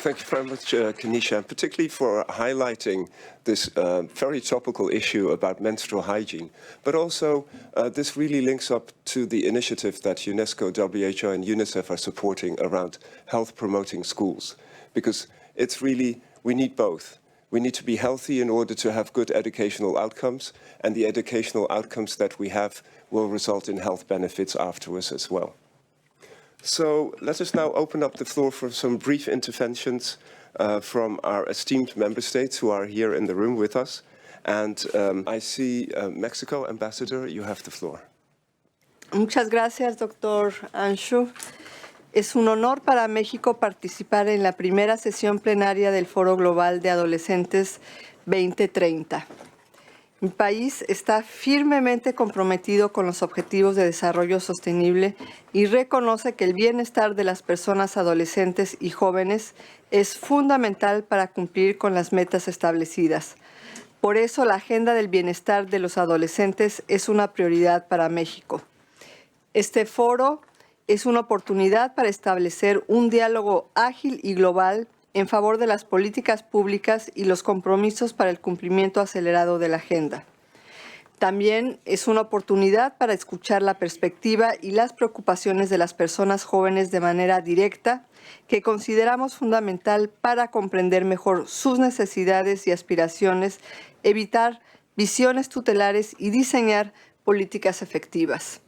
Thank you very much, Kanisha, and particularly for highlighting this very topical issue about menstrual hygiene. But also, this really links up to the initiative that UNESCO, WHO, and UNICEF are supporting around health-promoting schools. Because it's really, we need both. We need to be healthy in order to have good educational outcomes, and the educational outcomes that we have will result in health benefits afterwards as well. So let us now open up the floor for some brief interventions from our esteemed member states who are here in the room with us. And I see Mexico, Ambassador, you have the floor. Muchas gracias, Dr. Anshu. Es un honor para México participar en la primera sesión plenaria del Foro Global de Adolescentes 2030. Mi país está firmemente comprometido con los objetivos de desarrollo sostenible y reconoce que el bienestar de las personas adolescentes y jóvenes es fundamental para cumplir con las metas establecidas. Por eso, la agenda del bienestar de los adolescentes es una prioridad para México. Este foro es una oportunidad para establecer un diálogo ágil y global en favor de las políticas públicas y los compromisos para el cumplimiento acelerado de la agenda. También es una oportunidad para escuchar la perspectiva y las preocupaciones de las personas jóvenes de manera directa, que consideramos fundamental para comprender mejor sus necesidades y aspiraciones, evitar visiones tutelares y diseñar políticas efectivas.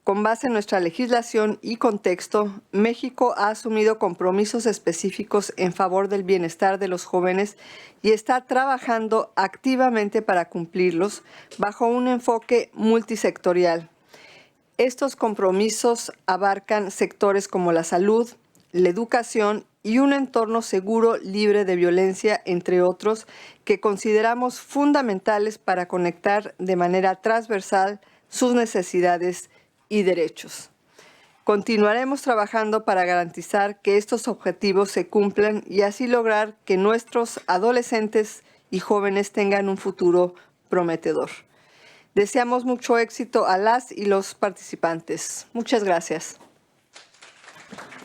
Con base en nuestra legislación y contexto, México ha asumido compromisos específicos en favor del bienestar de los jóvenes y está trabajando activamente para cumplirlos bajo un enfoque multisectorial. Estos compromisos abarcan sectores como la salud, la educación y un entorno seguro, libre de violencia, entre otros, que consideramos fundamentales para conectar de manera transversal sus necesidades y derechos. Continuaremos trabajando para garantizar que estos objetivos se cumplan y así lograr que nuestros adolescentes y jóvenes tengan un futuro prometedor. Deseamos mucho éxito a las y los participantes. Muchas gracias.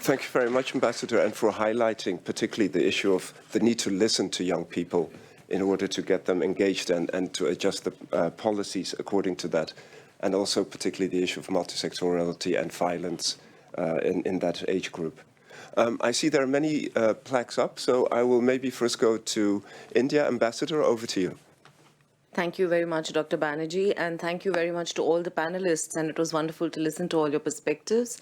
Thank you very much, Ambassador, and for highlighting particularly the issue of the need to listen to young people in order to get them engaged and to adjust the policies according to that. And also particularly the issue of multisectorality and violence in that age group. I see there are many plaques up, so I will maybe first go to India. Ambassador, over to you. Thank you very much, Dr. Banerjee, and thank you very much to all the panelists, and it was wonderful to listen to all your perspectives.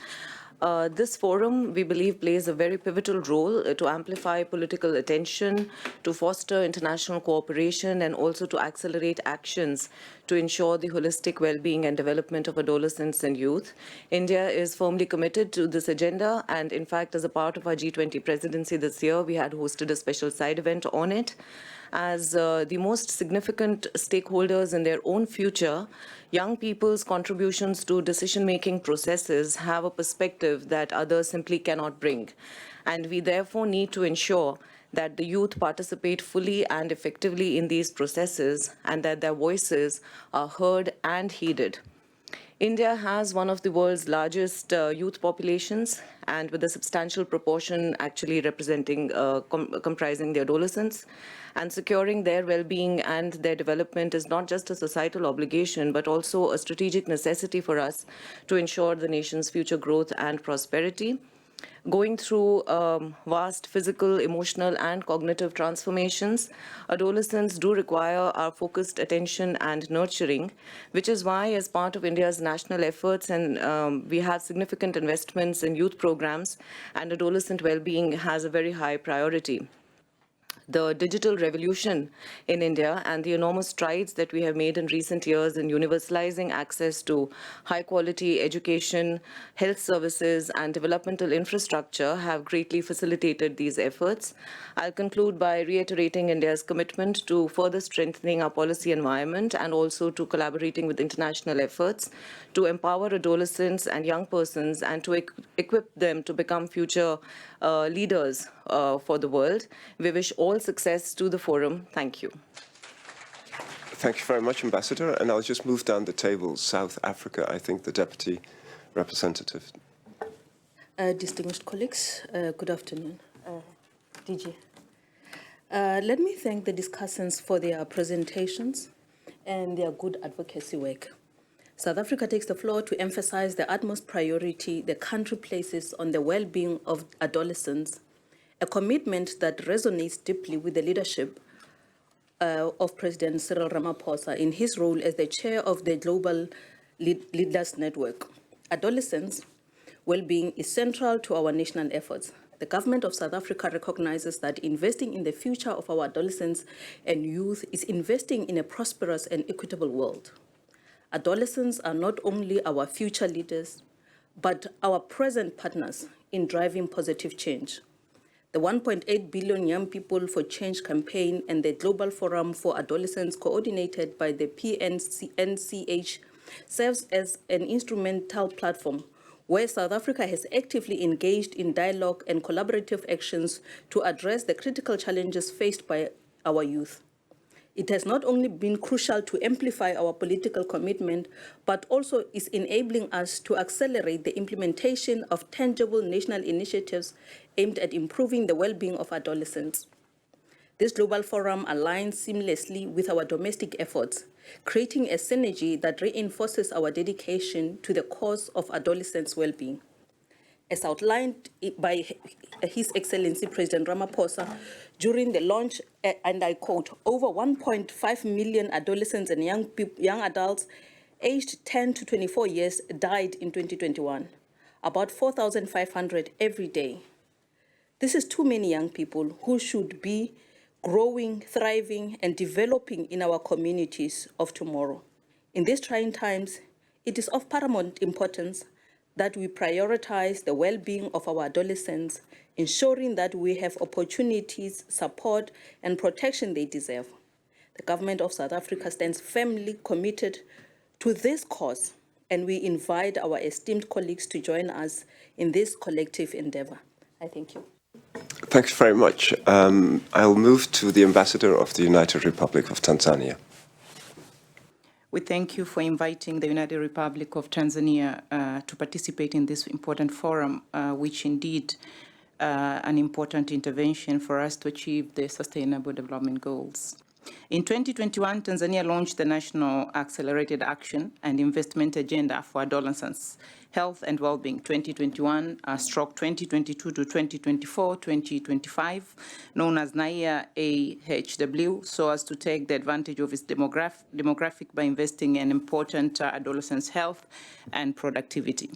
This forum, we believe, plays a very pivotal role to amplify political attention, to foster international cooperation, and also to accelerate actions to ensure the holistic well-being and development of adolescents and youth. India is firmly committed to this agenda, and in fact, as a part of our G20 presidency this year, we had hosted a special side event on it. As the most significant stakeholders in their own future, young people's contributions to decision-making processes have a perspective that others simply cannot bring. And we therefore need to ensure that the youth participate fully and effectively in these processes and that their voices are heard and heeded. India has one of the world's largest youth populations, and with a substantial proportion actually representing, comprising the adolescents. And securing their well-being and their development is not just a societal obligation, but also a strategic necessity for us to ensure the nation's future growth and prosperity. Going through vast physical, emotional, and cognitive transformations, adolescents do require our focused attention and nurturing, which is why, as part of India's national efforts, and we have significant investments in youth programs, and adolescent well-being has a very high priority. the digital revolution in India and the enormous strides that we have made in recent years in universalizing access to high-quality education, health services, and developmental infrastructure have greatly facilitated these efforts. I'll conclude by reiterating India's commitment to further strengthening our policy environment and also to collaborating with international efforts to empower adolescents and young persons and to equip them to become future leaders for the world. We wish all success to the forum. Thank you. Thank you very much, Ambassador. And I'll just move down the table. South Africa, I think the Deputy Representative. Distinguished colleagues, good afternoon. DG. Let me thank the discussants for their presentations and their good advocacy work. South Africa takes the floor to emphasize the utmost priority the country places on the well-being of adolescents, a commitment that resonates deeply with the leadership of President Cyril Ramaphosa in his role as the chair of the Global Leaders Network. Adolescents' well-being is central to our national efforts. The government of South Africa recognizes that investing in the future of our adolescents and youth is investing in a prosperous and equitable world. Adolescents are not only our future leaders, but our present partners in driving positive change. The 1.8 billion Young People for Change campaign and the Global Forum for Adolescents, coordinated by the PNCH, serves as an instrumental platform where South Africa has actively engaged in dialogue and collaborative actions to address the critical challenges faced by our youth. It has not only been crucial to amplify our political commitment, but also is enabling us to accelerate the implementation of tangible national initiatives aimed at improving the well-being of adolescents. This global forum aligns seamlessly with our domestic efforts, creating a synergy that reinforces our dedication to the cause of adolescents' well-being. As outlined by His Excellency President Ramaphosa during the launch, and I quote, over 1.5 million adolescents and young adults aged 10 to 24 years died in 2021, about 4,500 every day. This is too many young people who should be growing, thriving, and developing in our communities of tomorrow. In these trying times, it is of paramount importance that we prioritize the well-being of our adolescents, ensuring that we have opportunities, support, and protection they deserve. The government of South Africa stands firmly committed to this cause, and we invite our esteemed colleagues to join us in this collective endeavor. I thank you. Thanks very much. I'll move to the Ambassador of the United Republic of Tanzania. We thank you for inviting the United Republic of Tanzania to participate in this important forum, which indeed an important intervention for us to achieve the Sustainable Development Goals. In 2021, Tanzania launched the National Accelerated Action and Investment Agenda for Adolescents, Health and Wellbeing 2021/2022 to 2024-2025, known as NAIA AHW, so as to take the advantage of its demographic by investing in important adolescents' health and productivity.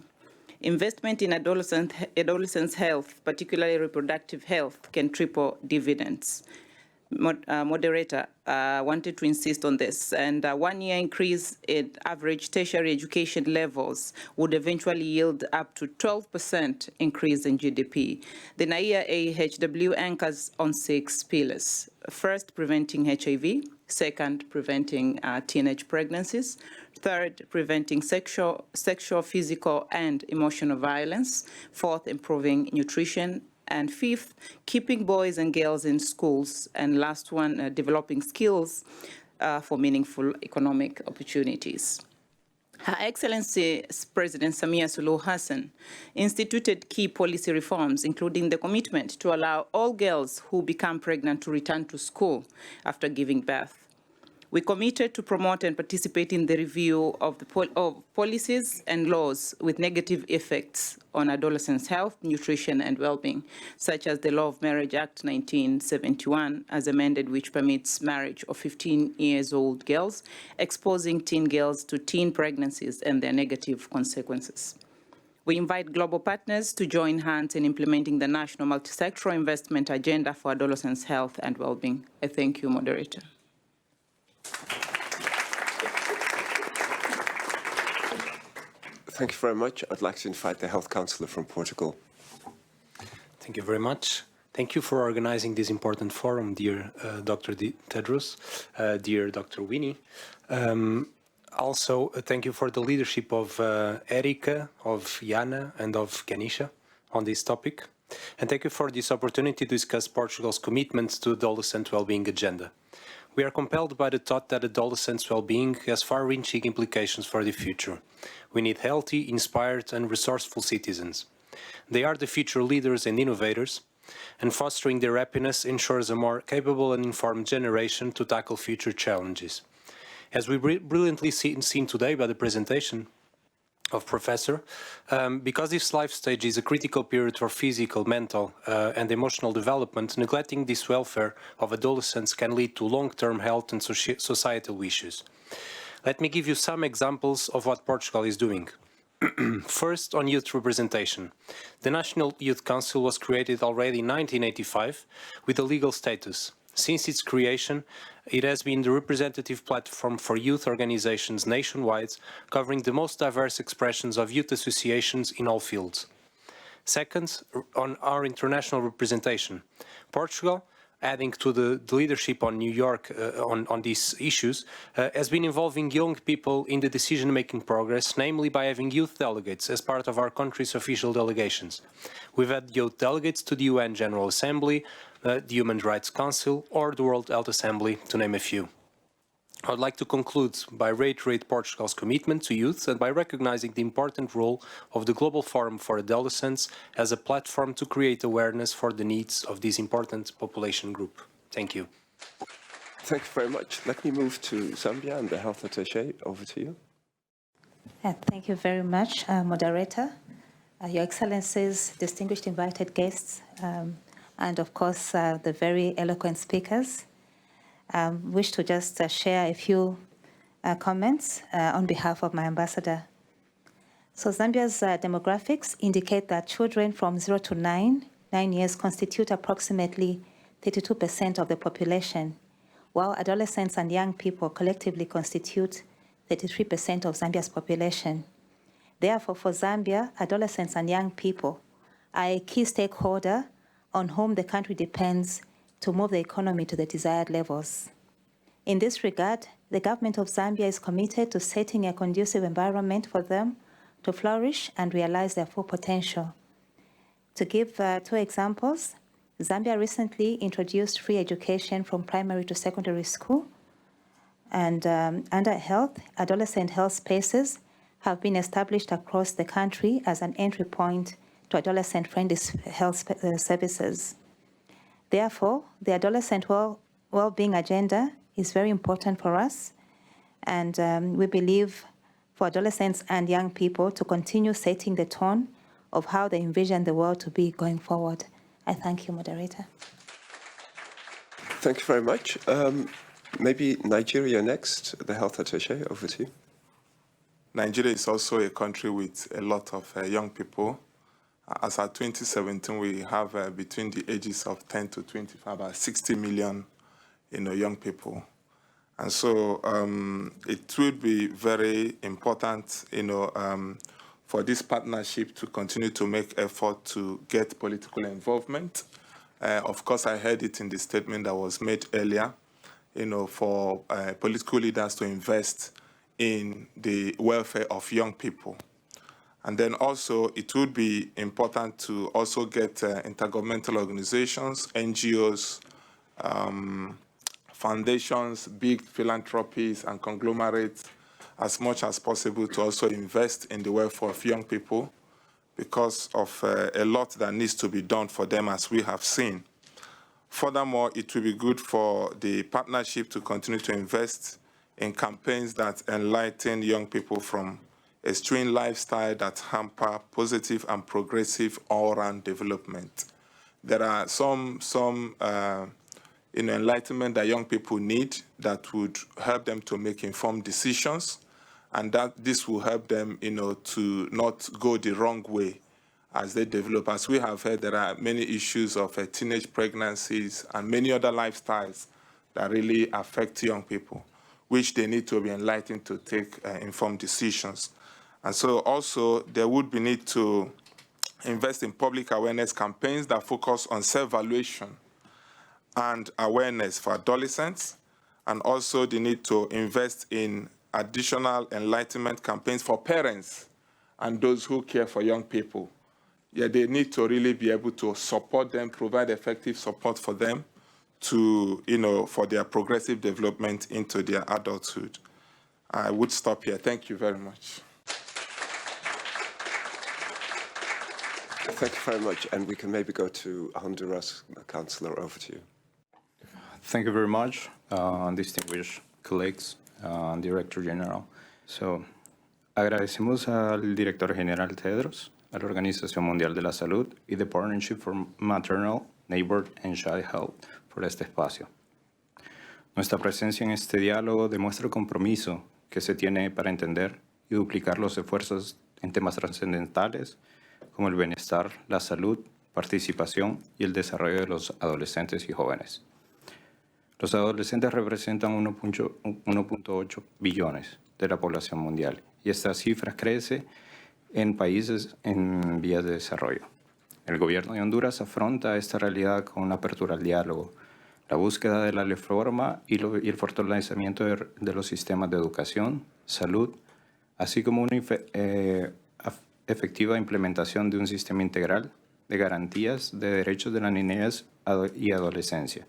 Investment in adolescents' health, particularly reproductive health, can triple dividends. Moderator wanted to insist on this, and 1 year increase in average tertiary education levels would eventually yield up to 12% increase in GDP. The NAIA AHW anchors on 6 pillars. First, preventing HIV. Second, preventing teenage pregnancies. Third, preventing sexual, physical, and emotional violence. Fourth, improving nutrition. And fifth, keeping boys and girls in schools. And last one, developing skills for meaningful economic opportunities. Her Excellency President Samia Suluhu Hassan instituted key policy reforms, including the commitment to allow all girls who become pregnant to return to school after giving birth. We committed to promote and participate in the review of the policies and laws with negative effects on adolescents' health, nutrition, and well-being, such as the Law of Marriage Act 1971, as amended, which permits marriage of 15-year-old girls, exposing teen girls to teen pregnancies and their negative consequences. We invite global partners to join hands in implementing the national multisectoral investment agenda for adolescents' health and well-being. I thank you, Moderator. Thank you very much. I'd like to invite the Health Councillor from Portugal. Thank you very much. Thank you for organizing this important forum, dear Dr. Tedros, dear Dr. Winnie. Also, thank you for the leadership of Erika, of Jana, and of Ganesha on this topic. And thank you for this opportunity to discuss Portugal's commitments to adolescent well-being agenda. We are compelled by the thought that adolescents' well-being has far-reaching implications for the future. We need healthy, inspired, and resourceful citizens. They are the future leaders and innovators, and fostering their happiness ensures a more capable and informed generation to tackle future challenges. As we brilliantly seen today by the presentation of Professor, because this life stage is a critical period for physical, mental, and emotional development, neglecting this welfare of adolescents can lead to long-term health and societal issues. Let me give you some examples of what Portugal is doing. First, on youth representation. The National Youth Council was created already in 1985 with a legal status. Since its creation, it has been the representative platform for youth organizations nationwide, covering the most diverse expressions of youth associations in all fields. Second, on our international representation. Portugal, adding to the leadership on New York on these issues, has been involving young people in the decision-making progress, namely by having youth delegates as part of our country's official delegations. We've had youth delegates to the UN General Assembly, the Human Rights Council, or the World Health Assembly, to name a few. I would like to conclude by reiterating Portugal's commitment to youth and by recognizing the important role of the Global Forum for Adolescents as a platform to create awareness for the needs of this important population group. Thank you. Thank you very much. Let me move to Zambia and the Health Attaché. Over to you. Thank you very much, Moderator, Your Excellencies, distinguished invited guests, and of course, the very eloquent speakers. Wish to just share a few comments on behalf of my ambassador. So Zambia's demographics indicate that children from 0 to 9 years constitute approximately 32% of the population, while adolescents and young people collectively constitute 33% of Zambia's population. Therefore, for Zambia, adolescents and young people are a key stakeholder on whom the country depends to move the economy to the desired levels. In this regard, the government of Zambia is committed to setting a conducive environment for them to flourish and realize their full potential. To give 2 examples, Zambia recently introduced free education from primary to secondary school, and under health, adolescent health spaces have been established across the country as an entry point to adolescent-friendly health services. Therefore, the adolescent well-being agenda is very important for us, and we believe for adolescents and young people to continue setting the tone of how they envision the world to be going forward. I thank you, Moderator. Thank you very much. Maybe Nigeria next, the Health Attaché. Over to you. Nigeria is also a country with a lot of young people. As of 2017, we have between the ages of 10 to 25, about 60 million, young people. And so it would be very important, for this partnership to continue to make effort to get political involvement. Of course, I heard it in the statement that was made earlier, for political leaders to invest in the welfare of young people. And then also, it would be important to also get intergovernmental organizations, NGOs, foundations, big philanthropies, and conglomerates, as much as possible to also invest in the welfare of young people because of a lot that needs to be done for them, as we have seen. Furthermore, it will be good for the partnership to continue to invest in campaigns that enlighten young people from a strained lifestyle that hamper positive and progressive all-round development. There are some enlightenment that young people need that would help them to make informed decisions. and that this will help them, to not go the wrong way as they develop. As we have heard, there are many issues of teenage pregnancies and many other lifestyles that really affect young people, which they need to be enlightened to take informed decisions. And so also there would be need to invest in public awareness campaigns that focus on self-evaluation and awareness for adolescents, and also the need to invest in additional enlightenment campaigns for parents and those who care for young people. Yeah, they need to really be able to support them, provide effective support for them to, for their progressive development into their adulthood. I would stop here. Thank you very much. Thank you very much. And we can maybe go to Honduras. Councillor, over to you. Thank you very much, distinguished colleagues, Director General. So, agradecemos al Director General Tedros, a la Organización Mundial de la Salud y the Partnership for Maternal, Neighbor and Child Health por este espacio. Nuestra presencia en este diálogo demuestra el compromiso que se tiene para entender y duplicar los esfuerzos en temas trascendentales como el bienestar, la salud, participación y el desarrollo de los adolescentes y jóvenes. Los adolescentes representan 1.8 billones de la población mundial y esta cifra crece en países en vías de desarrollo. El gobierno de Honduras afronta esta realidad con una apertura al diálogo, la búsqueda de la reforma y el fortalecimiento de los sistemas de educación, salud, así como una efectiva implementación de un sistema integral de garantías de derechos de la niñez y adolescencia,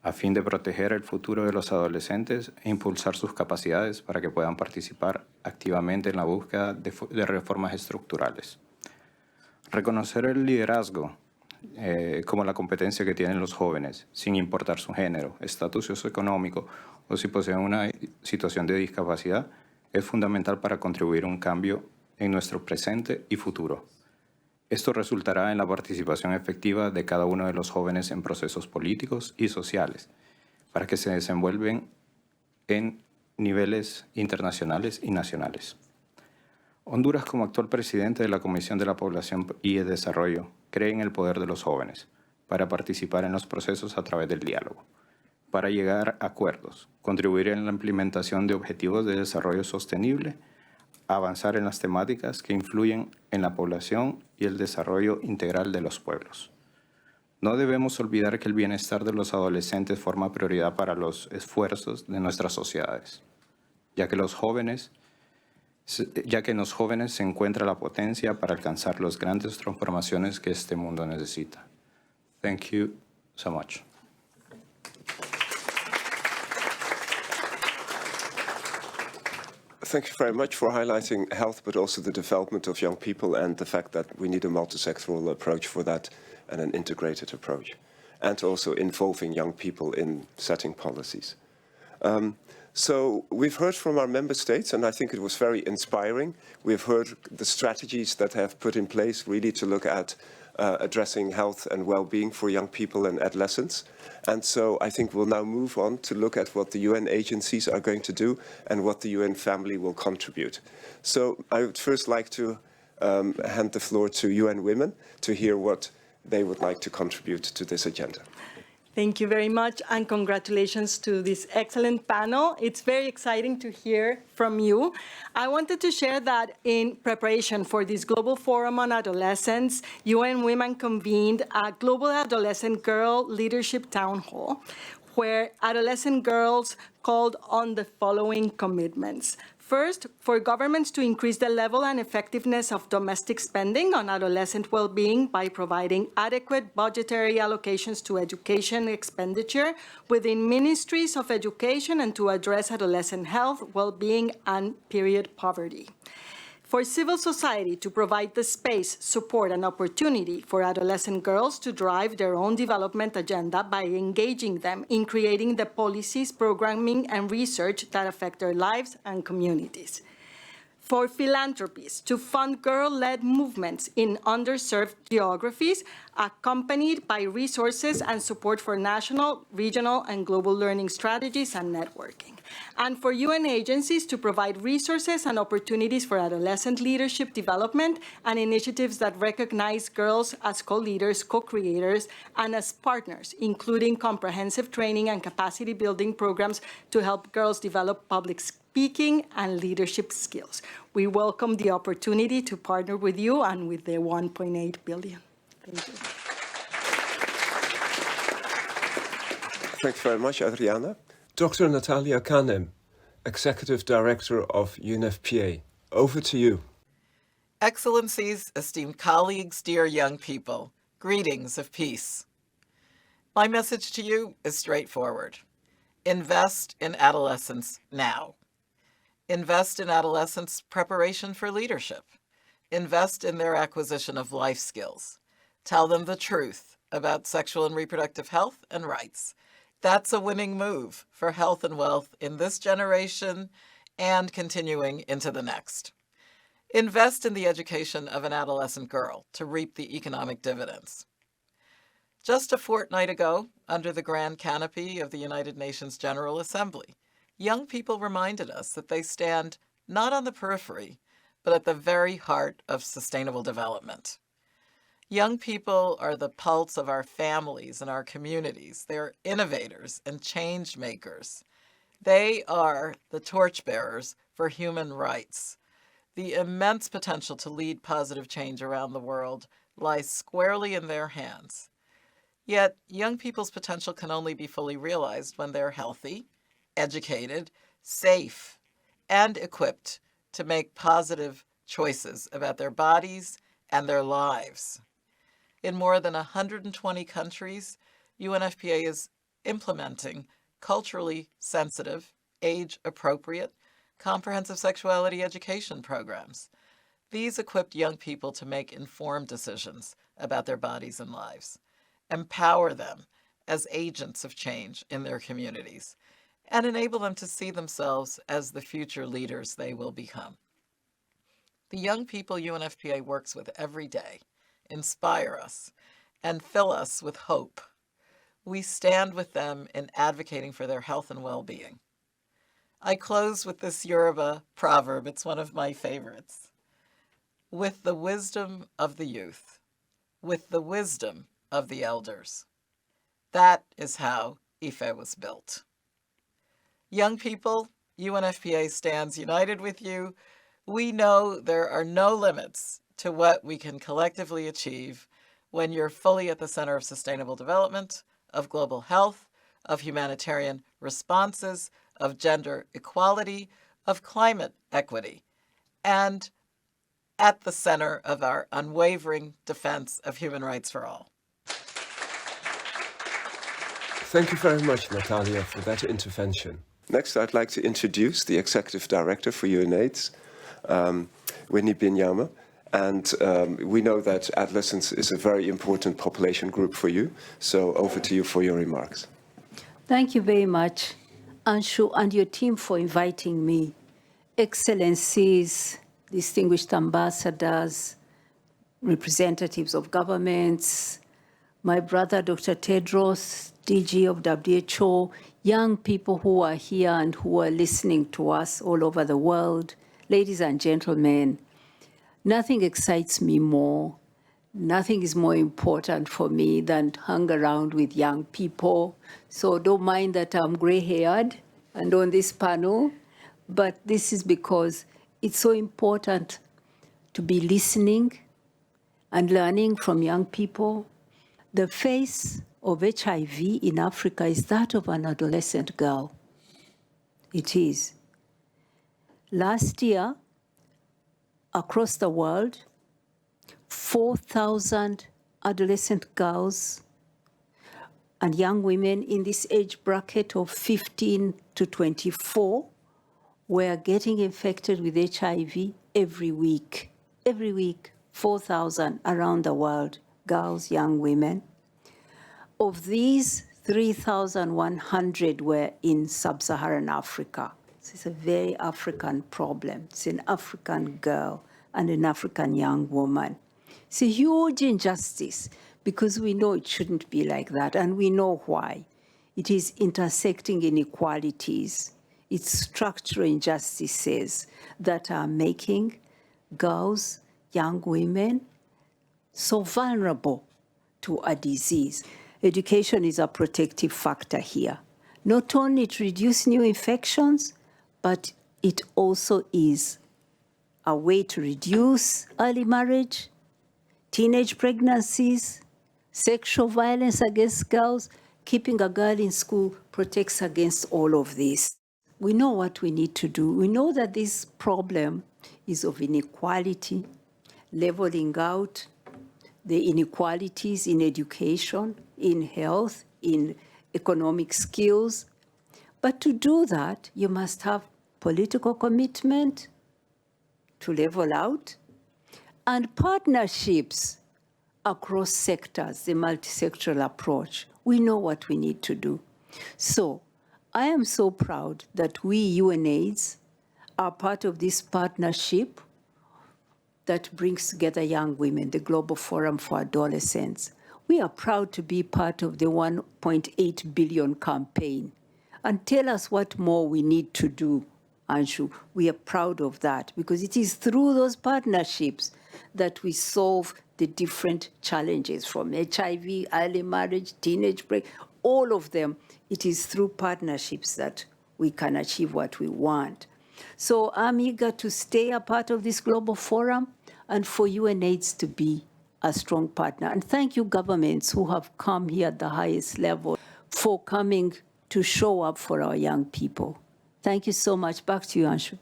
a fin de proteger el futuro de los adolescentes e impulsar sus capacidades para que puedan participar activamente en la búsqueda de reformas estructurales. Reconocer el liderazgo como la competencia que tienen los jóvenes, sin importar su género, estatus socioeconómico o si poseen una situación de discapacidad, es fundamental para contribuir a un cambio en nuestro presente y futuro. Esto resultará en la participación efectiva de cada uno de los jóvenes en procesos políticos y sociales, para que se desenvuelvan en niveles internacionales y nacionales. Honduras, como actual presidente de la Comisión de la Población y el Desarrollo, cree en el poder de los jóvenes para participar en los procesos a través del diálogo, para llegar a acuerdos, contribuir en la implementación de objetivos de desarrollo sostenible, avanzar en las temáticas que influyen en la población y el desarrollo integral de los pueblos. No debemos olvidar que el bienestar de los adolescentes forma prioridad para los esfuerzos de nuestras sociedades, ya que en los jóvenes se encuentra la potencia para alcanzar las grandes transformaciones que este mundo necesita. Thank you so much. Thank you very much for highlighting health, but also the development of young people and the fact that we need a multi-sectoral approach for that and an integrated approach, and also involving young people in setting policies. So we've heard from our member states, and I think it was very inspiring. We've heard the strategies that have put in place really to look at addressing health and well-being for young people and adolescents. And so I think we'll now move on to look at what the UN agencies are going to do and what the UN family will contribute. So I would first like to hand the floor to UN Women to hear what they would like to contribute to this agenda. Thank you very much, and congratulations to this excellent panel. It's very exciting to hear from you. I wanted to share that in preparation for this Global Forum on Adolescence, UN Women convened a Global Adolescent Girl Leadership Town Hall, where adolescent girls called on the following commitments. First, for governments to increase the level and effectiveness of domestic spending on adolescent well-being by providing adequate budgetary allocations to education expenditure within ministries of education and to address adolescent health, well-being, and period poverty. For civil society to provide the space, support, and opportunity for adolescent girls to drive their own development agenda by engaging them in creating the policies, programming, and research that affect their lives and communities. for philanthropies to fund girl-led movements in underserved geographies, accompanied by resources and support for national, regional, and global learning strategies and networking. And for UN agencies to provide resources and opportunities for adolescent leadership development and initiatives that recognize girls as co-leaders, co-creators, and as partners, including comprehensive training and capacity building programs to help girls develop public speaking and leadership skills. We welcome the opportunity to partner with you and with the 1.8 billion. Thank you. Thanks very much, Adriana. Dr. Natalia Kanem, Executive Director of UNFPA. Over to you. Excellencies, esteemed colleagues, dear young people, greetings of peace. My message to you is straightforward. Invest in adolescence now. Invest in adolescents' preparation for leadership. Invest in their acquisition of life skills. Tell them the truth about sexual and reproductive health and rights. That's a winning move for health and wealth in this generation and continuing into the next. Invest in the education of an adolescent girl to reap the economic dividends. Just a fortnight ago, under the grand canopy of the United Nations General Assembly, young people reminded us that they stand not on the periphery, but at the very heart of sustainable development. Young people are the pulse of our families and our communities. They're innovators and change makers. They are the torchbearers for human rights. The immense potential to lead positive change around the world lies squarely in their hands. Yet, young people's potential can only be fully realized when they're healthy, educated, safe, and equipped to make positive choices about their bodies and their lives. In more than 120 countries, UNFPA is implementing culturally sensitive, age-appropriate, comprehensive sexuality education programs. These equip young people to make informed decisions about their bodies and lives, empower them as agents of change in their communities, and enable them to see themselves as the future leaders they will become. The young people UNFPA works with every day inspire us and fill us with hope. We stand with them in advocating for their health and well-being. I close with this Yoruba proverb. It's one of my favorites. With the wisdom of the youth, with the wisdom of the elders. That is how Ife was built. Young people, UNFPA stands united with you. We know there are no limits to what we can collectively achieve when you're fully at the center of sustainable development, of global health, of humanitarian responses, of gender equality, of climate equity, and at the center of our unwavering defense of human rights for all. Thank you very much, Natalia, for that intervention. Next, I'd like to introduce the Executive Director for UNAIDS, Winnie Binyama. And we know that adolescents is a very important population group for you. So over to you for your remarks. Thank you very much, Anshu, and your team for inviting me. Excellencies, distinguished ambassadors, representatives of governments, my brother, Dr. Tedros, DG of WHO, young people who are here and who are listening to us all over the world, ladies and gentlemen, nothing excites me more, nothing is more important for me than to hang around with young people. So don't mind that I'm gray-haired and on this panel, but this is because it's so important to be listening and learning from young people. The face of HIV in Africa is that of an adolescent girl. It is. Last year, across the world, 4,000 adolescent girls and young women in this age bracket of 15 to 24 were getting infected with HIV every week. Every week, 4,000 around the world, girls, young women. Of these, 3,100 were in sub-Saharan Africa. It's a very African problem. It's an African girl and an African young woman. It's a huge injustice because we know it shouldn't be like that, and we know why. It is intersecting inequalities. It's structural injustices that are making girls, young women, so vulnerable to a disease. Education is a protective factor here. Not only to reduce new infections, but it also is a way to reduce early marriage, teenage pregnancies, sexual violence against girls. Keeping a girl in school protects against all of this. We know what we need to do. We know that this problem is of inequality, leveling out the inequalities in education, in health, in economic skills. But to do that, you must have political commitment to level out and partnerships across sectors, the multi-sectoral approach. We know what we need to do. So I am so proud that we, UNAIDS, are part of this partnership that brings together young women, the Global Forum for Adolescents. We are proud to be part of the 1.8 billion campaign. And tell us what more we need to do, Anshu. We are proud of that because it is through those partnerships that we solve the different challenges from HIV, early marriage, teenage break, all of them. It is through partnerships that we can achieve what we want. So I'm eager to stay a part of this global forum and for UNAIDS to be a strong partner. And thank you, governments who have come here at the highest level for coming to show up for our young people. Thank you so much. Back to you, Anshu.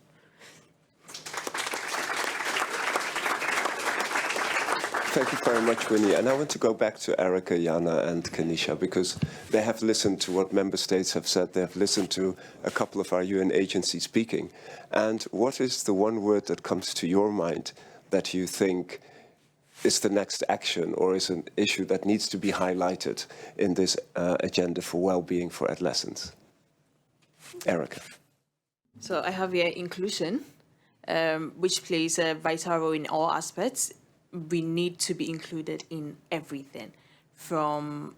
Thank you very much, Winnie. And I want to go back to Erica, Yana, and Kanisha, because they have listened to what member states have said. They have listened to a couple of our UN agencies speaking. And what is the one word that comes to your mind that you think is the next action or is an issue that needs to be highlighted in this agenda for well-being for adolescents? Erica. So I have here inclusion, which plays a vital role in all aspects. We need to be included in everything, from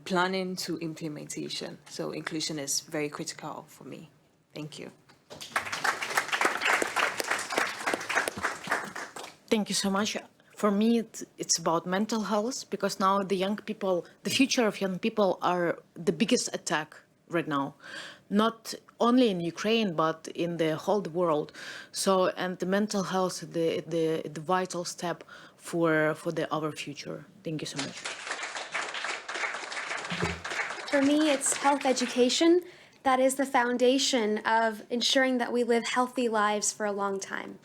planning to implementation. So inclusion is very critical for me. Thank you. Thank you so much. For me, it's about mental health, because now the young people, the future of young people are the biggest attack right now, not only in Ukraine, but in the whole world. So, and the mental health, the vital step for our future. Thank you so much. For me, it's health education. That is the foundation of ensuring that we live healthy lives for a long time.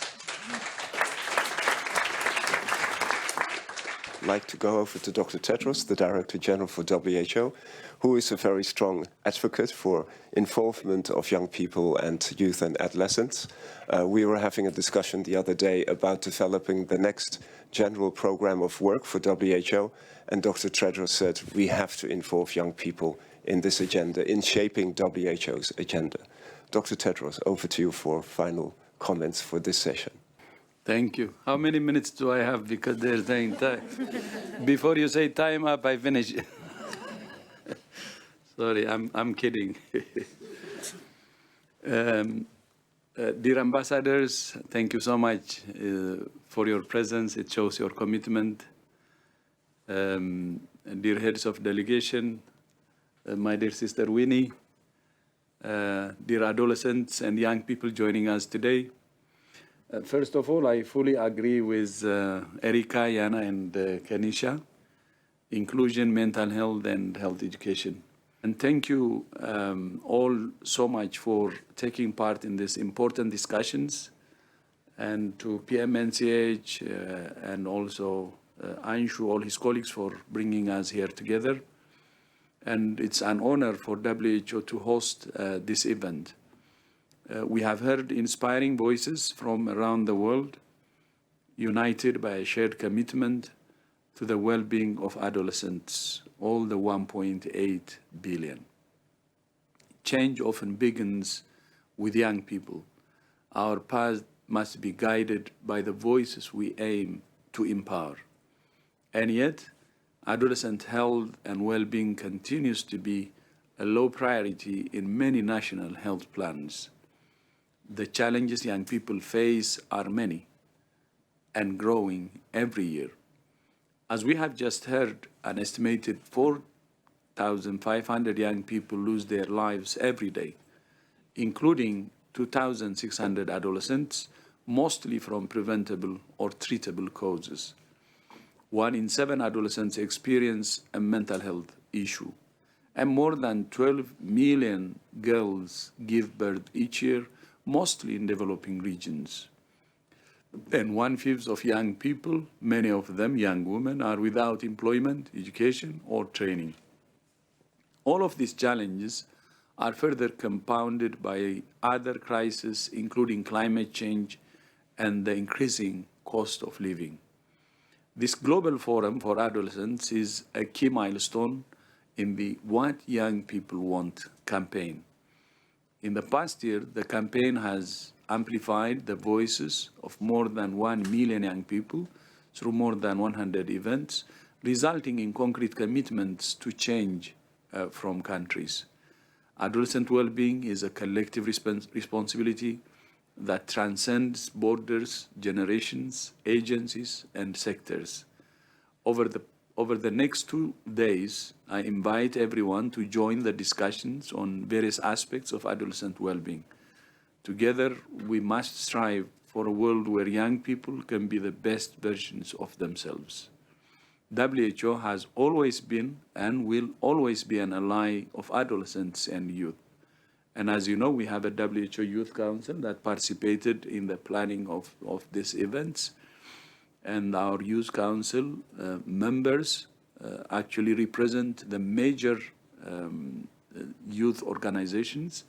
I'd like to go over to Dr. Tedros, the Director General for WHO, who is a very strong advocate for involvement of young people and youth and adolescents. We were having a discussion the other day about developing the next general program of work for WHO, and Dr. Tedros said we have to involve young people in this agenda, in shaping WHO's agenda. Dr. Tedros, over to you for final comments for this session. Thank you. How many minutes do I have? Because they're saying time. Before you say time up, I finish. Sorry, I'm kidding. Dear ambassadors, thank you so much for your presence. It shows your commitment. Dear heads of delegation, my dear sister Winnie, dear adolescents and young people joining us today. First of all, I fully agree with Erica, Yana, and Kanisha. Inclusion, mental health, and health education. And thank you all so much for taking part in these important discussions, and to PMNCH and also Anshu, all his colleagues, for bringing us here together. And it's an honor for WHO to host this event. We have heard inspiring voices from around the world, united by a shared commitment to the well-being of adolescents, all the 1.8 billion. Change often begins with young people. Our path must be guided by the voices we aim to empower. And yet, adolescent health and well-being continues to be a low priority in many national health plans. The challenges young people face are many and growing every year. As we have just heard, an estimated 4,500 young people lose their lives every day, including 2,600 adolescents, mostly from preventable or treatable causes. 1 in 7 adolescents experience a mental health issue, and more than 12 million girls give birth each year, mostly in developing regions. And 1/5 of young people, many of them young women, are without employment, education, or training. All of these challenges are further compounded by other crises, including climate change and the increasing cost of living. This Global Forum for Adolescents is a key milestone in the What Young People Want campaign. In the past year, the campaign has amplified the voices of more than 1 million young people through more than 100 events, resulting in concrete commitments to change from countries. Adolescent well-being is a collective responsibility that transcends borders, generations, agencies, and sectors. Over the next 2 days, I invite everyone to join the discussions on various aspects of adolescent well-being. Together, we must strive for a world where young people can be the best versions of themselves. WHO has always been and will always be an ally of adolescents and youth. And as you know, we have a WHO Youth Council that participated in the planning of these events. And our Youth Council members actually represent the major youth organizations.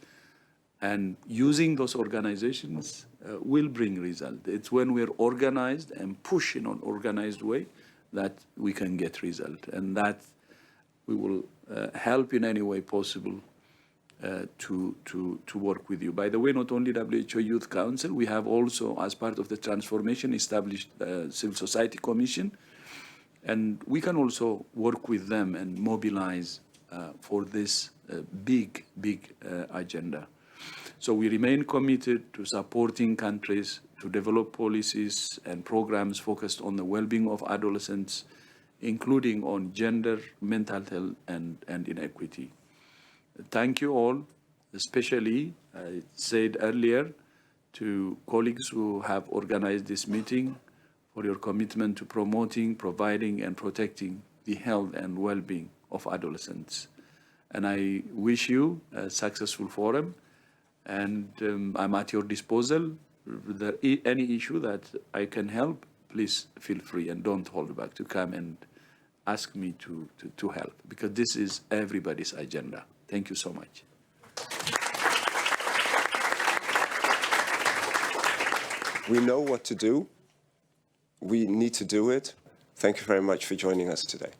And using those organizations will bring results. It's when we're organized and push in an organized way that we can get result. And that we will help in any way possible to work with you. By the way, not only WHO Youth Council, we have also, as part of the transformation, established the Civil Society Commission, and we can also work with them and mobilize for this big agenda. So we remain committed to supporting countries to develop policies and programs focused on the well-being of adolescents, including on gender, mental health, and inequity. Thank you all, especially, I said earlier, to colleagues who have organized this meeting for your commitment to promoting, providing, and protecting the health and well-being of adolescents. And I wish you a successful forum, and I'm at your disposal. If there is any issue that I can help, please feel free and don't hold back to come and ask me to help, because this is everybody's agenda. Thank you so much. We know what to do. We need to do it. Thank you very much for joining us today.